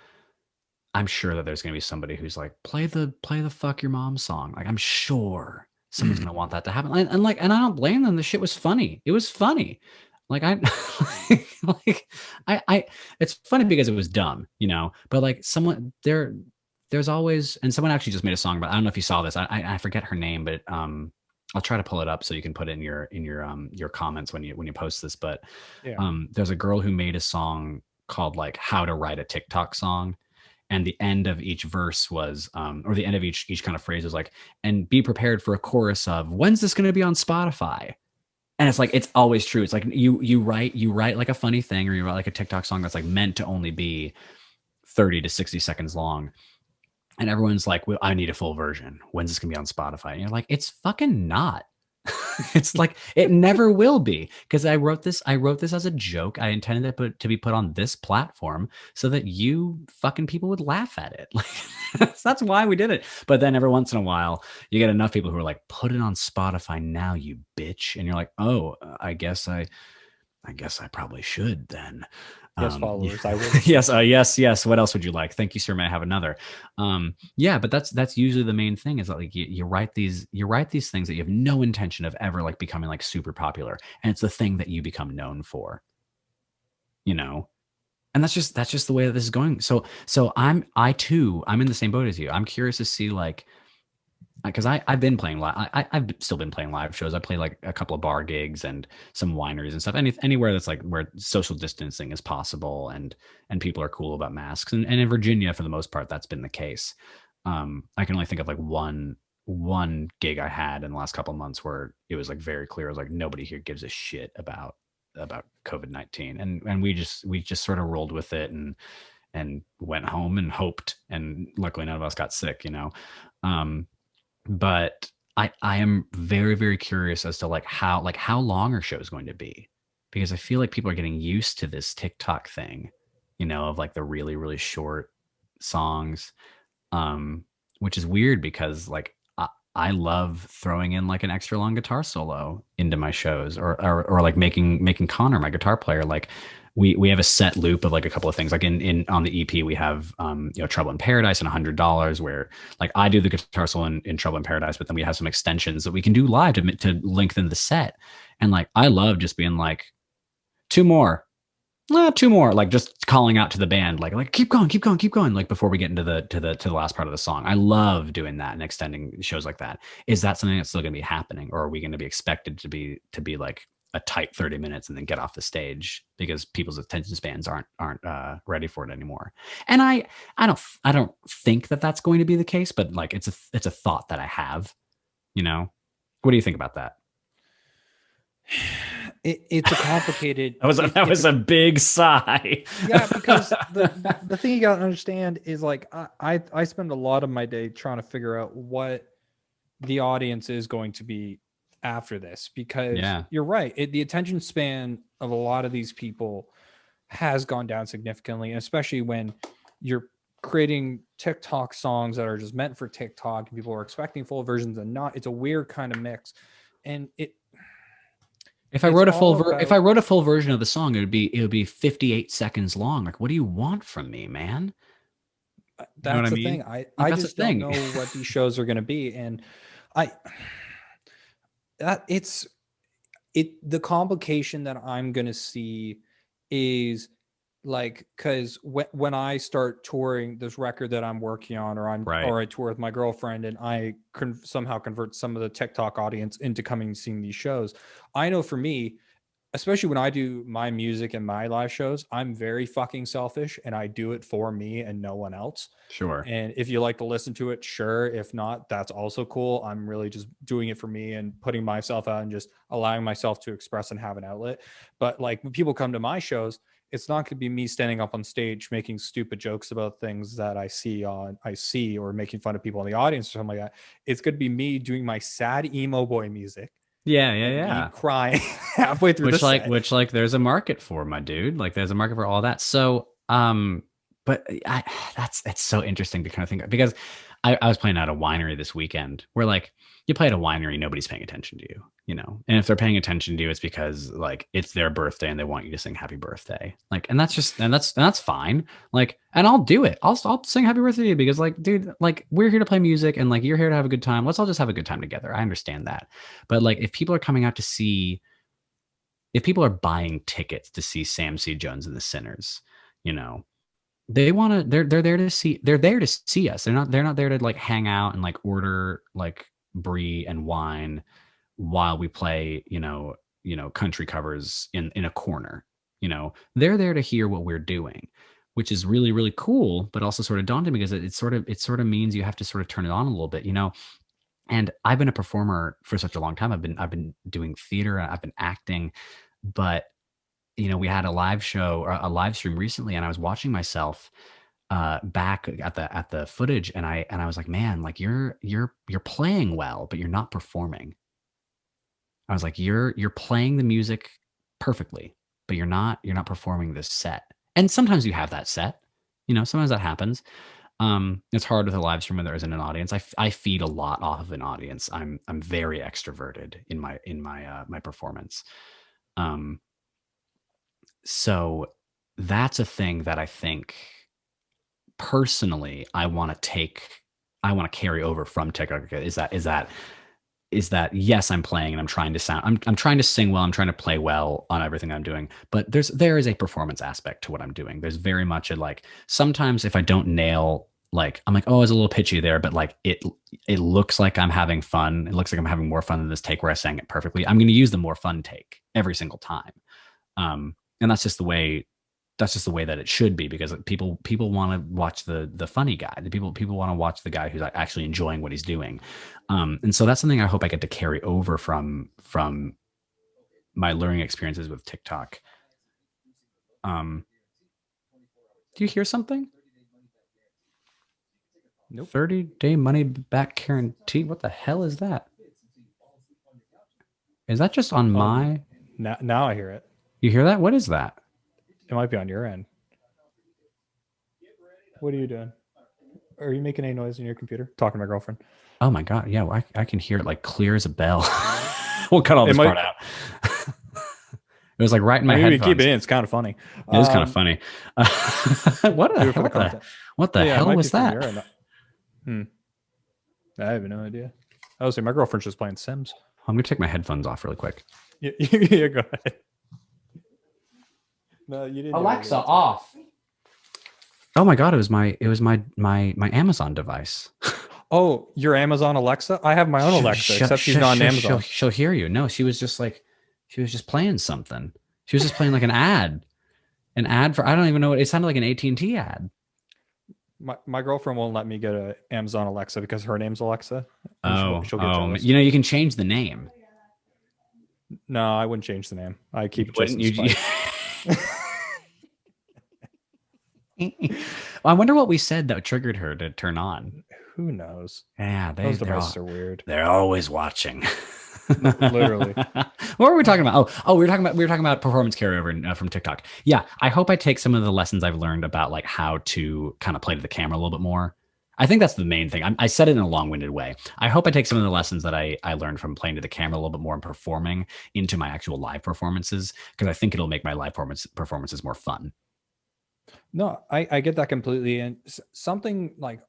I'm sure that there's going to be somebody who's like, play the fuck your mom song. Like, I'm sure someone's going to want that to happen. And I don't blame them. The shit was funny. It was funny. Like like I it's funny because it was dumb, you know, but like there's always, and someone actually just made a song about, I don't know if you saw this. I forget her name, but I'll try to pull it up so you can put it in your comments when you post this. But Yeah. there's a girl who made a song called like How to Write a TikTok Song, and the end of each verse was or the end of each kind of phrase was like, and be prepared for a chorus of, when's this going to be on Spotify? And it's like, it's always true. It's like you write like a funny thing, or you write like a TikTok song that's like meant to only be 30 to 60 seconds long, and everyone's like, well, I need a full version. When's this gonna be on Spotify? And you're like, it's fucking not. It's like, it never will be, because I wrote this as a joke. I intended it to be put on this platform so that you fucking people would laugh at it. Like, that's why we did it. But then every once in a while you get enough people who are like, put it on Spotify now, you bitch. And you're like, oh, I guess I probably should then. Yes, Yeah. followers. I will. Yes. What else would you like? Thank you, sir. May I have another? Yeah, but that's usually the main thing, is that like you write these things that you have no intention of ever like becoming like super popular, and it's the thing that you become known for, you know. And that's just the way that this is going. So I'm in the same boat as you. I'm curious to see, like, because I've been playing live. I've still been playing live shows. I play like a couple of bar gigs and some wineries and stuff. Anywhere that's like where social distancing is possible, and people are cool about masks. And in Virginia, for the most part, that's been the case. I can only think of like one gig I had in the last couple of months where it was like very clear. It was like, nobody here gives a shit about COVID-19, and we just sort of rolled with it and went home and hoped, and luckily none of us got sick, you know. But I am very, very curious as to how long are shows going to be, because I feel like people are getting used to this TikTok thing, of like the really, really short songs, um, which is weird because like I love throwing in like an extra long guitar solo into my shows, or like making Connor, my guitar player, like we have a set loop of like a couple of things. Like in on the EP we have Trouble in Paradise and $100, where like I do the guitar solo in Trouble in Paradise, but then we have some extensions that we can do live to lengthen the set. And like I love just being like two more, two more, like just calling out to the band, like keep going, keep going, keep going, like before we get into the last part of the song. I love doing that and extending shows like that. Is that something that's still going to be happening, or are we going to be expected to be like a tight 30 minutes and then get off the stage because people's attention spans aren't ready for it anymore? And I don't think that that's going to be the case, but like it's a thought that I have. What do you think about that? It's a complicated. That was a big sigh. Yeah, because the thing you got to understand is like I spend a lot of my day trying to figure out what the audience is going to be after this, because Yeah. you're right, the attention span of a lot of these people has gone down significantly, and especially when you're creating TikTok songs that are just meant for TikTok and people are expecting full versions and not. It's a weird kind of mix, and If I it's wrote all if I about wrote a full version of the song, it would be 58 seconds long. Like, what do you want from me, man? You know what that's I the mean? thing. I Like, I that's the just don't thing. know what these shows are going to be, and I that the complication that I'm going to see is like, because when I start touring this record that I'm working on, Right. or I tour with my girlfriend and I somehow convert some of the TikTok audience into coming and seeing these shows, I know for me, especially when I do my music and my live shows, I'm very fucking selfish and I do it for me and no one else. Sure. And if you like to listen to it, sure. If not, that's also cool. I'm really just doing it for me and putting myself out and just allowing myself to express and have an outlet. But like when people come to my shows, it's not going to be me standing up on stage making stupid jokes about things that I see, or making fun of people in the audience or something like that. It's going to be me doing my sad emo boy music Yeah, yeah, and me yeah. crying halfway through the set. Which like there's a market for, my dude. Like there's a market for all that. So but it's so interesting to kind of think, because I was playing at a winery this weekend where like you play at a winery, nobody's paying attention to you. And if they're paying attention to you, it's because like it's their birthday and they want you to sing happy birthday. Like, and that's fine. Like, and I'll do it. I'll sing happy birthday to you because like, dude, like we're here to play music and like you're here to have a good time. Let's all just have a good time together. I understand that. But like if people are buying tickets to see Sam C. Jones and the Sinners, you know, they're there to see us. They're not there to like hang out and like order like brie and wine while we play, country covers in a corner. They're there to hear what we're doing, which is really, really cool, but also sort of daunting because it sort of means you have to sort of turn it on a little bit. And I've been a performer for such a long time. I've been doing theater, I've been acting, but we had a live show or a live stream recently, and I was watching myself back at the footage, and I was like, man, like you're playing well, but you're not performing. I was like, you're playing the music perfectly, but you're not performing this set. And sometimes you have that set, sometimes that happens. It's hard with a live stream when there isn't an audience. I feed a lot off of an audience. I'm very extroverted in my performance. Um, so that's a thing that I think personally I want to carry over from TikTok. Is that yes, I'm playing and I'm trying to sing well, I'm trying to play well on everything I'm doing, but there is a performance aspect to what I'm doing. There's very much a like, sometimes if I don't nail, like I'm like, oh, it's a little pitchy there, but like it looks like I'm having fun. It looks like I'm having more fun than this take where I sang it perfectly. I'm going to use the more fun take every single time. And that's just the way that it should be, because people want to watch the funny guy. The people want to watch the guy who's actually enjoying what he's doing. And so that's something I hope I get to carry over from my learning experiences with TikTok. Do you hear something? Nope. 30-day money back guarantee. What the hell is that? Is that just on my? Now I hear it. You hear that? What is that? It might be on your end. What are you doing? Are you making any noise in your computer? Talking to my girlfriend. Oh my god! Yeah, I can hear it like clear as a bell. We'll cut all this part out. It was like right in my headphones. Keep it in. It's kind of funny. It is kind of funny. What the hell was that? I have no idea. I was saying my girlfriend's just playing Sims. I'm gonna take my headphones off really quick. Yeah, go ahead. No, you didn't. Alexa off. Oh my god! It was my Amazon device. Oh, your Amazon Alexa? I have my own Alexa, except she's not on Amazon. She'll hear you. No, she was just playing something. She was just playing like an ad for, I don't even know what it sounded like, an AT&T ad. My girlfriend won't let me get an Amazon Alexa because her name's Alexa. She'll get jealous. You can change the name. No, I wouldn't change the name. I keep it I wonder what we said that triggered her to turn on. Who knows? Yeah, those devices are weird. They're always watching. Literally. What were we talking about? Oh, we were talking about performance carryover from TikTok. Yeah, I hope I take some of the lessons I've learned about like how to kind of play to the camera a little bit more. I think that's the main thing. I said it in a long-winded way. I hope I take some of the lessons that I learned from playing to the camera a little bit more and performing into my actual live performances, because I think it'll make my live performances more fun. No, I get that completely. And something like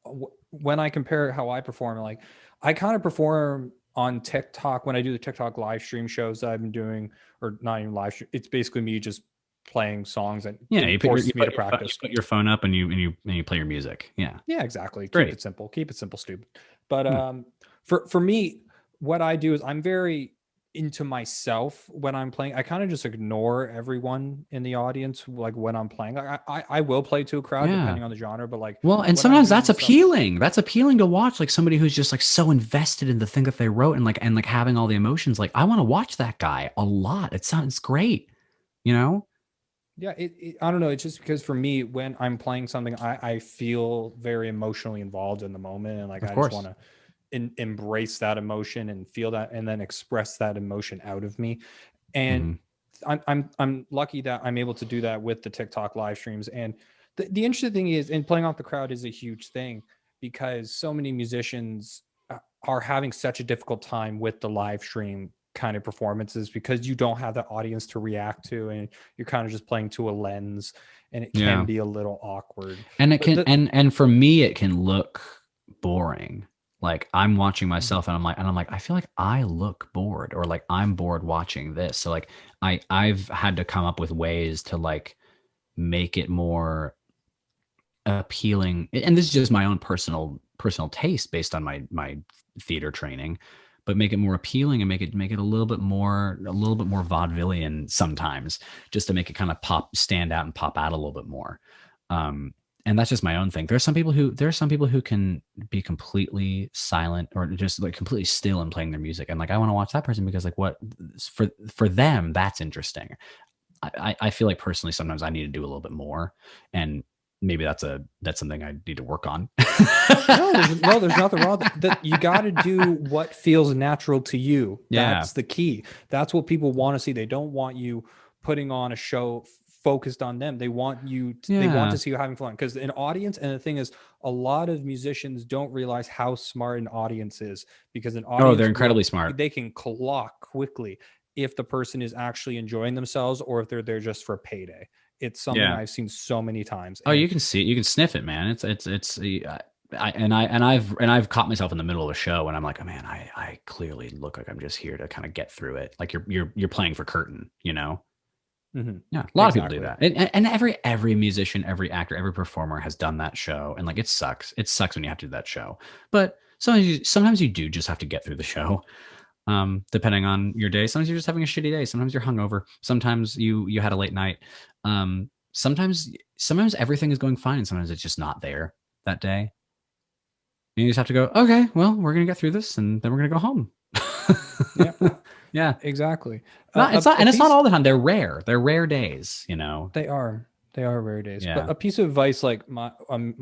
when I compare how I perform, like I kind of perform on TikTok when I do the TikTok live stream shows that I've been doing, or not even live stream. It's basically me just playing songs and you put your phone up and you play your music. Yeah, exactly. Keep it simple, stupid. But for me, what I do is I'm very into myself when I'm playing. I kind of just ignore everyone in the audience. Like when I'm playing, like I will play to a crowd depending on the genre, but like, well, and sometimes that's appealing. That's appealing to watch, like somebody who's just like so invested in the thing that they wrote and like having all the emotions. Like I want to watch that guy a lot. It sounds great, Yeah, I don't know. It's just because for me, when I'm playing something, I feel very emotionally involved in the moment, and like I just want to embrace that emotion and feel that, and then express that emotion out of me. And I'm lucky that I'm able to do that with the TikTok live streams. And the interesting thing is, and playing off the crowd is a huge thing, because so many musicians are having such a difficult time with the live stream kind of performances, because you don't have that audience to react to, and you're kind of just playing to a lens, and it can be a little awkward. And it can, and for me, it can look boring. Like I'm watching myself and I'm like, I feel like I look bored, or like I'm bored watching this. So like I've had to come up with ways to like make it more appealing. And this is just my own personal taste based on my theater training, but make it more appealing and make it a little bit more vaudevillian sometimes, just to make it kind of stand out and pop out a little bit more. And that's just my own thing. There are some people who can be completely silent or just like completely still and playing their music. And like, I want to watch that person because like what for them, that's interesting. I feel like personally, sometimes I need to do a little bit more, and maybe that's something I need to work on. No, there's nothing wrong. That you got to do what feels natural to you. That's the key. That's what people want to see. They don't want you putting on a show focused on them. They want you they want to see you having fun, because an audience, and the thing is, a lot of musicians don't realize how smart an audience is, because an audience, they're incredibly smart. They can clock quickly if the person is actually enjoying themselves or if they're there just for payday. It's something I've seen so many times. Oh, you can see it. You can sniff it, man. I've caught myself in the middle of a show and I'm like, oh man, I clearly look like I'm just here to kind of get through it. Like you're playing for curtain, Mm-hmm. Yeah, a lot of people do that, and every musician, every actor, every performer has done that show, and like it sucks. It sucks when you have to do that show, but sometimes you do just have to get through the show, depending on your day. Sometimes you're just having a shitty day. Sometimes you're hungover. Sometimes you had a late night. Sometimes everything is going fine, and sometimes it's just not there that day. And you just have to go, okay, well, we're gonna get through this, and then we're gonna go home. Yeah, exactly. It's not all the time. They're rare. They're rare days, They are rare days. Yeah. But a piece of advice like my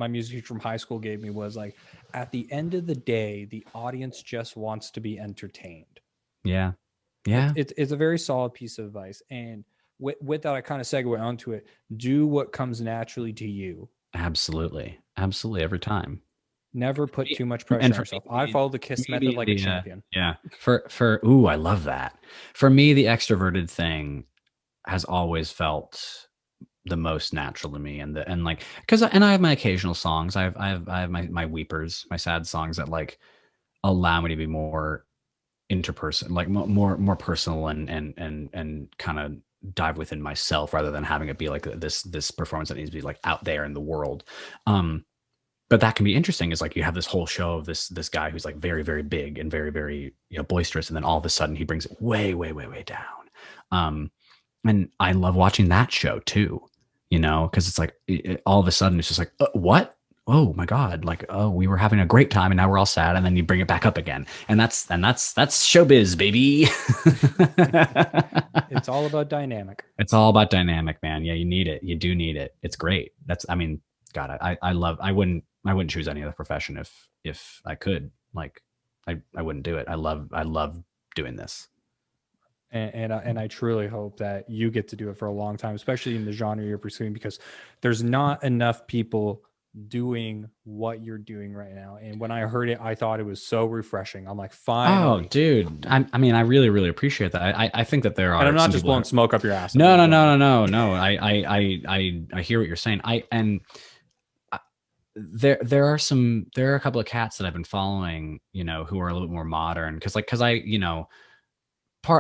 music teacher from high school gave me was like, at the end of the day, the audience just wants to be entertained. Yeah. Yeah. It's a very solid piece of advice. And with that, I kind of segue onto it. Do what comes naturally to you. Absolutely. Absolutely. Every time. Never put too much pressure And on for yourself. I me, follow the KISS method like a champion. yeah, ooh, I love that. For me, the extroverted thing has always felt the most natural to me, and like, because I have my occasional songs. I have my weepers, my sad songs that like allow me to be more interperson, like more personal, and kind of dive within myself rather than having it be like this performance that needs to be like out there in the world. But that can be interesting, is like you have this whole show of this guy who's like very, very big and very, very, boisterous, and then all of a sudden he brings it way, way, way, way down. And I love watching that show too, because it's like all of a sudden it's just like, what? Oh my god! Like, oh, we were having a great time and now we're all sad, and then you bring it back up again, and that's showbiz, baby. It's all about dynamic. It's all about dynamic, man. Yeah, you need it. You do need it. It's great. I mean, God, I love. I wouldn't choose any other profession if I could. Like, I wouldn't do it. I love doing this. And I truly hope that you get to do it for a long time, especially in the genre you're pursuing, because there's not enough people doing what you're doing right now. And when I heard it, I thought it was so refreshing. I'm like, finally. Oh, dude. I mean, I really, really appreciate that. I think that there are, and I'm not some just people blowing smoke up your ass. No. I hear what you're saying. There are a couple of cats that I've been following, who are a little bit more modern. Cause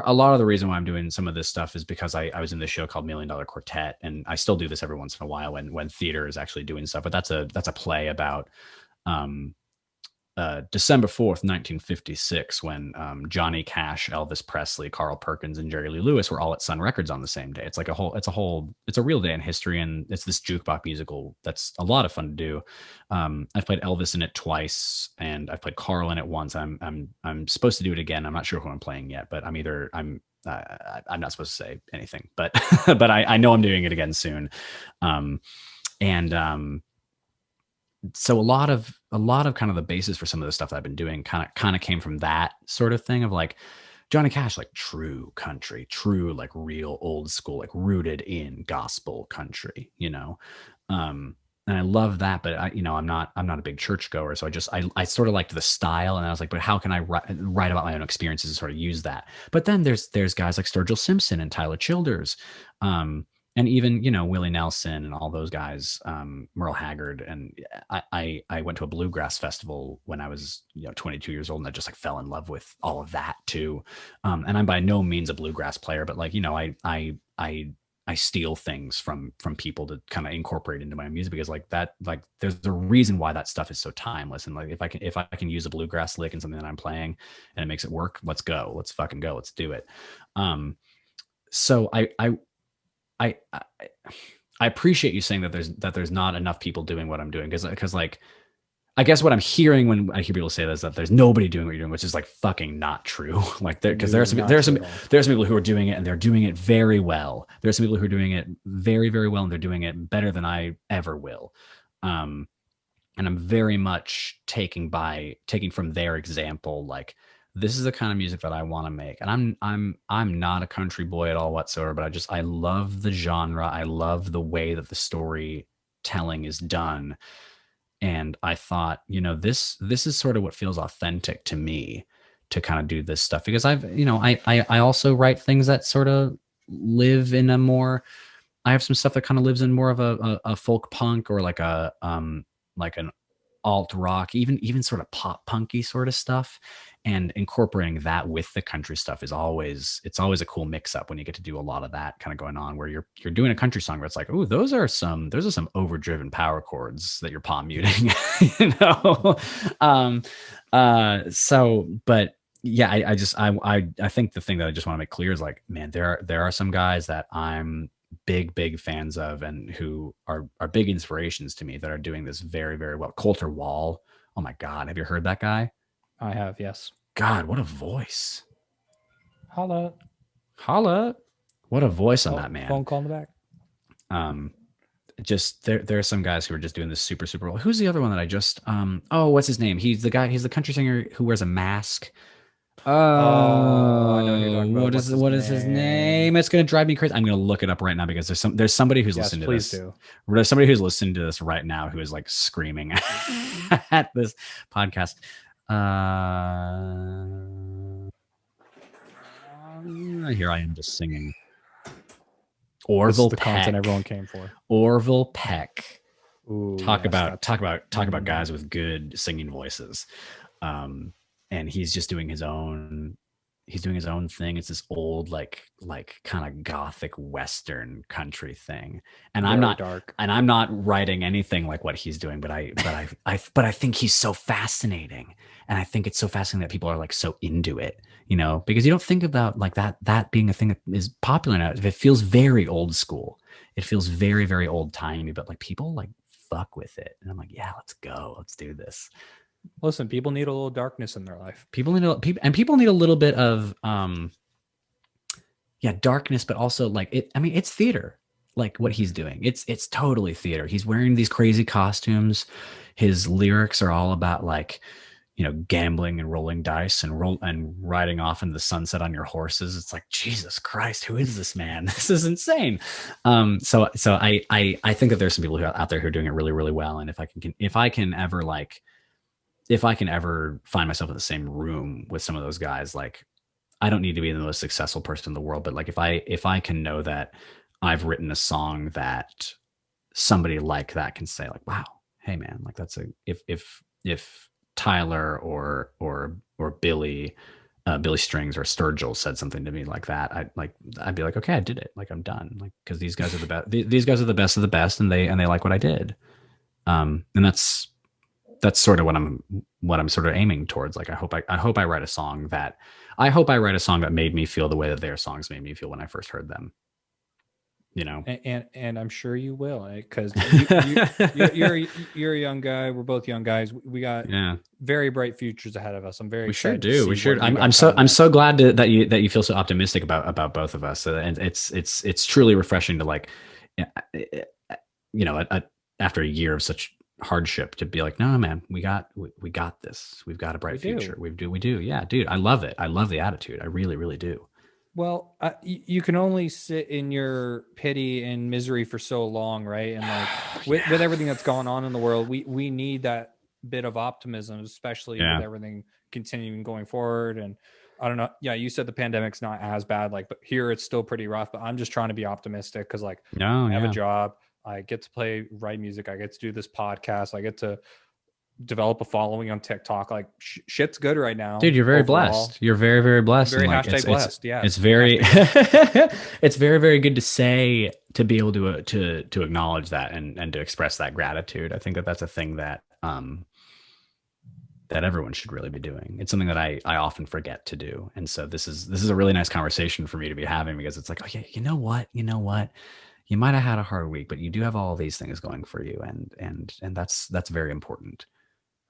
a lot of the reason why I'm doing some of this stuff is because I was in this show called $1 Million Quartet, and I still do this every once in a while when theater is actually doing stuff. But that's a play about December 4th, 1956, when Johnny Cash, Elvis Presley, Carl Perkins, and Jerry Lee Lewis were all at Sun Records on the same day. It's a real day in history, and it's this jukebox musical that's a lot of fun to do. I've played Elvis in it twice, and I've played Carl in it once. I'm supposed to do it again. I'm not sure who I'm playing yet, but I'm not supposed to say anything, but but I know I'm doing it again soon. So a lot of kind of the basis for some of the stuff that I've been doing kind of came from that sort of thing of like Johnny Cash, like true country, true, like real old school, like rooted in gospel country, and I love that. But I'm not a big churchgoer, so I sort of liked the style, and I was like, but how can I write about my own experiences and sort of use that? But then there's guys like Sturgill Simpson and Tyler Childers, and even Willie Nelson and all those guys, Merle Haggard. And I went to a bluegrass festival when I was 22 years old, and I just like fell in love with all of that too. And I'm by no means a bluegrass player, but like I steal things from people to kind of incorporate into my music, because like that, like there's a reason why that stuff is so timeless. And like if I can use a bluegrass lick in something that I'm playing and it makes it work, let's go, let's fucking go, let's do it. So I appreciate you saying that there's not enough people doing what I'm doing, because like I guess what I'm hearing when I hear people say this, that there's nobody doing what you're doing, which is like fucking not true. Like because there are some people who are doing it, and they're doing it very well. There's some people who are doing it very, very well, and they're doing it better than I ever will. And I'm very much taking from their example, like this is the kind of music that I want to make. And I'm not a country boy at all whatsoever, but I love the genre. I love the way that the storytelling is done. And I thought, this is sort of what feels authentic to me to kind of do this stuff, because I also write things that sort of live in I have some stuff that kind of lives in more of a folk punk, or like like an alt rock, even sort of pop punky sort of stuff. And incorporating that with the country stuff it's always a cool mix up when you get to do a lot of that kind of going on, where you're doing a country song where it's like, oh, those are some overdriven power chords that you're palm muting, so, but yeah, I think the thing that I just want to make clear is like, man, there are some guys that I'm big fans of, and who are big inspirations to me, that are doing this very, very well. Coulter Wall, oh my God, have you heard that guy? I have, yes. God, what a voice. Holla. What a voice on that man. Phone call in the back. there are some guys who are just doing this super well. Who's the other one that I just what's his name? He's the country singer who wears a mask. Oh, I know who you're talking about. What is his name? It's gonna drive me crazy. I'm gonna look it up right now because there's somebody who's listening to please this. do. There's somebody who's listening to this right now who is like screaming at this podcast. Here I am just singing. Orville the Peck. content everyone came for. Orville Peck. Ooh, talk about guys with good singing voices. And he's just doing his own thing. It's this old like kind of gothic western country thing. And I'm not writing anything like what he's doing, but I think he's so fascinating. And I think it's so fascinating that people are like so into it, you know, because you don't think about like that being a thing that is popular now. It feels very old school. It feels very, very old timey, but like people like fuck with it. And I'm like, yeah, let's go. Let's do this. Listen, people need a little darkness in their life. People need a little bit of darkness, but also like it. I mean, it's theater. Like what he's doing, it's totally theater. He's wearing these crazy costumes. His lyrics are all about like, you know, gambling and rolling dice and riding off into the sunset on your horses. It's like, Jesus Christ, who is this man? This is insane. So I think that there's some people who are out there who are doing it really, really well. And if I can ever find myself in the same room with some of those guys, like I don't need to be the most successful person in the world, but like if I can know that I've written a song that somebody like that can say like, wow, hey man, like that's if Tyler or Billy Strings or Sturgill said something to me like that, I'd be like, okay, I did it. Like I'm done. Like, cause these guys are the best. These guys are the best of the best, and they like what I did. And that's sort of what I'm sort of aiming towards. Like, I hope I write a song that made me feel the way that their songs made me feel when I first heard them. You know, and I'm sure you will, because you're a young guy. We're both young guys. We got very bright futures ahead of us. I'm very excited. We sure do. I'm so glad that you feel so optimistic about both of us. And it's truly refreshing to like, you know, after a year of such hardship to be like, no man, we got this. We've got a bright future. We do. Yeah, dude, I love it. I love the attitude. I really, really do. Well, you can only sit in your pity and misery for so long, right? And like with everything that's going on in the world, we need that bit of optimism, especially with everything continuing going forward. And I don't know. Yeah, you said the pandemic's not as bad, like, but here it's still pretty rough. But I'm just trying to be optimistic because like I have a job, I get to write music, I get to do this podcast, I get to develop a following on TikTok. Like shit's good right now, dude. You're very blessed. You're very, very blessed. Very like, blessed. Yeah, it's very it's very, very good to be able to acknowledge that and to express that gratitude. I think that's a thing that that everyone should really be doing. It's something that I often forget to do, and so this is a really nice conversation for me to be having, because it's like, oh yeah, you know what, you might have had a hard week, but you do have all these things going for you, and that's very important.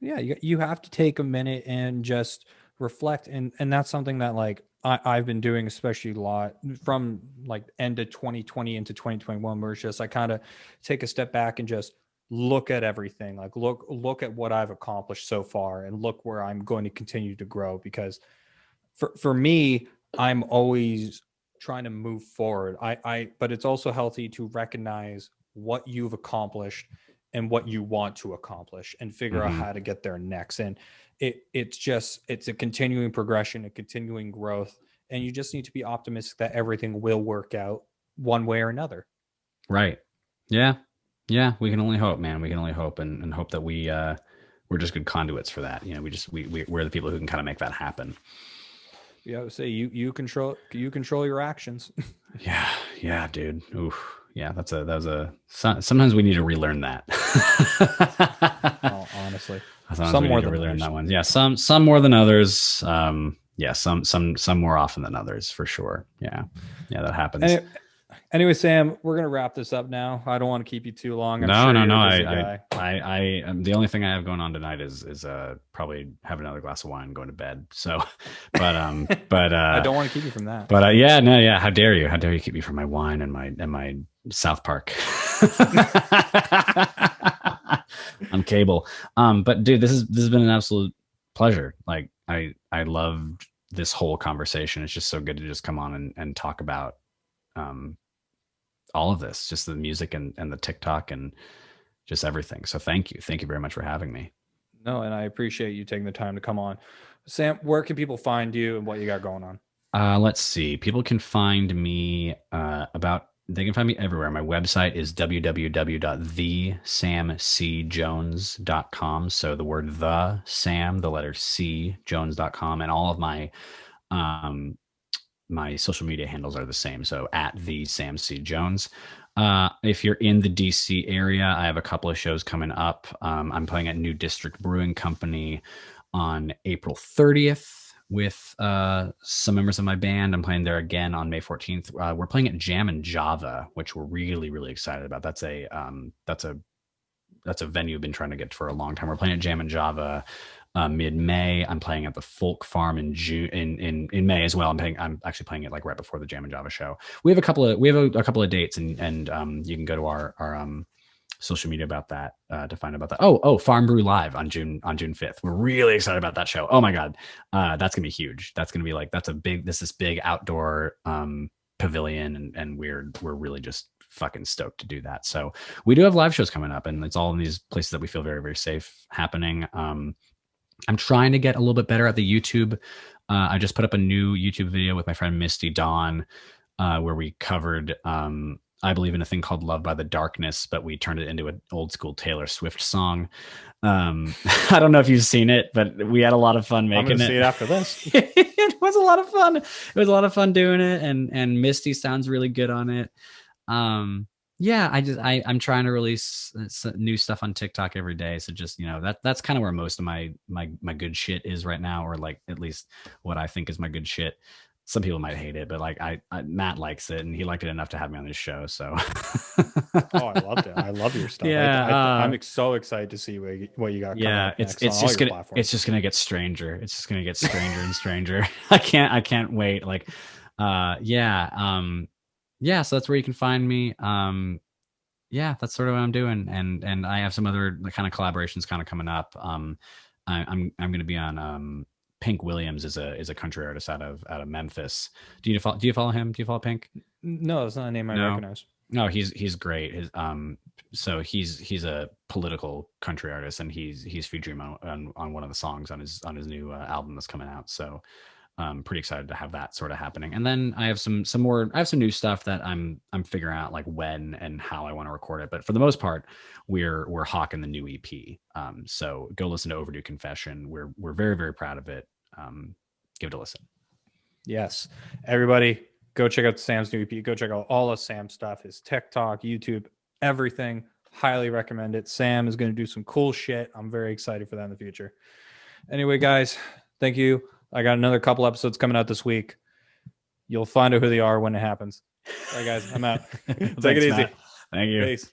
Yeah, you have to take a minute and just reflect, and that's something that like I've been doing, especially a lot from like end of 2020 into 2021, where it's just I kind of take a step back and just look at everything, like look at what I've accomplished so far, and look where I'm going to continue to grow. Because for me, I'm always trying to move forward. But it's also healthy to recognize what you've accomplished and what you want to accomplish, and figure out how to get there next. And it's a continuing progression, a continuing growth. And you just need to be optimistic that everything will work out one way or another. Right. Yeah. Yeah. We can only hope, man. We can only hope and hope that we're just good conduits for that. You know, we're the people who can kind of make that happen. Yeah. I would say you control your actions. Yeah, dude. Oof. Yeah, sometimes we need to relearn that. Oh, honestly, some more than relearn that one. Yeah, some more than others. Yeah, some more often than others, for sure. Yeah, that happens. Anyway, Sam, we're gonna wrap this up now. I don't want to keep you too long. No. I the only thing I have going on tonight is probably have another glass of wine and going to bed. So, but I don't want to keep you from that. But How dare you? How dare you keep me from my wine and my South Park? On cable. But dude, this has been an absolute pleasure. Like I loved this whole conversation. It's just so good to just come on and talk about um all of this, just the music and the TikTok and just everything. So thank you. Thank you very much for having me. No, and I appreciate you taking the time to come on. Sam, where can people find you and what you got going on? Let's see. People can find me they can find me everywhere. My website is www.thesamcjones.com. So the word the Sam, the letter C, Jones.com, and all of um my social media handles are the same. So at the Sam C Jones. If you're in the DC area, I have a couple of shows coming up. I'm playing at New District Brewing Company on April 30th with some members of my band. I'm playing there again on May 14th. We're playing at Jam and Java, which we're really, really excited about. That's a venue I've been trying to get for a long time. We're playing at Jam and Java mid-May. I'm playing at the Folk Farm in June in May as well. I'm actually playing it like right before the Jam and Java show. We have a couple of dates and you can go to our social media about that to find out about that. Oh, Farm Brew Live on June 5th. We're really excited about that show. Oh my god, that's gonna be huge. That's gonna be like this big outdoor pavilion, and we're really just fucking stoked to do that. So we do have live shows coming up, and it's all in these places that we feel very, very safe happening. I'm trying to get a little bit better at the YouTube. I just put up a new YouTube video with my friend Misty Dawn, where we covered I Believe in a Thing Called Love by the Darkness, but we turned it into an old school Taylor Swift song. I don't know if you've seen it, but we had a lot of fun making it. I'm gonna see it after this. It was a lot of fun. It was a lot of fun doing it, and Misty sounds really good on it. Yeah, I'm trying to release new stuff on TikTok every day. So just, that's kind of where most of my good shit is right now, or like at least what I think is my good shit. Some people might hate it, but like Matt likes it, and he liked it enough to have me on this show. So, oh, I loved it. I love your stuff. Yeah, I'm so excited to see what you got. Yeah, it's just gonna get stranger. It's just gonna get stranger and stranger. I can't wait. Like, yeah, so that's where you can find me. Yeah, that's sort of what I'm doing, and I have some other kind of collaborations kind of coming up. I'm going to be on Pink Williams is a country artist out of Memphis. Do you follow him? Do you follow Pink? No, it's not a name I recognize. No, he's great. So he's a political country artist, and he's featuring on one of the songs on his new album that's coming out. So I'm pretty excited to have that sort of happening. And then I have some new stuff that I'm figuring out like when and how I want to record it. But for the most part, we're hawking the new EP. So go listen to Overdue Confession. We're very, very proud of it. Give it a listen. Yes. Everybody go check out Sam's new EP. Go check out all of Sam's stuff, his TikTok, YouTube, everything. Highly recommend it. Sam is going to do some cool shit. I'm very excited for that in the future. Anyway, guys, thank you. I got another couple episodes coming out this week. You'll find out who they are when it happens. All right, guys, I'm out. Take it easy. Matt. Thank you. Peace.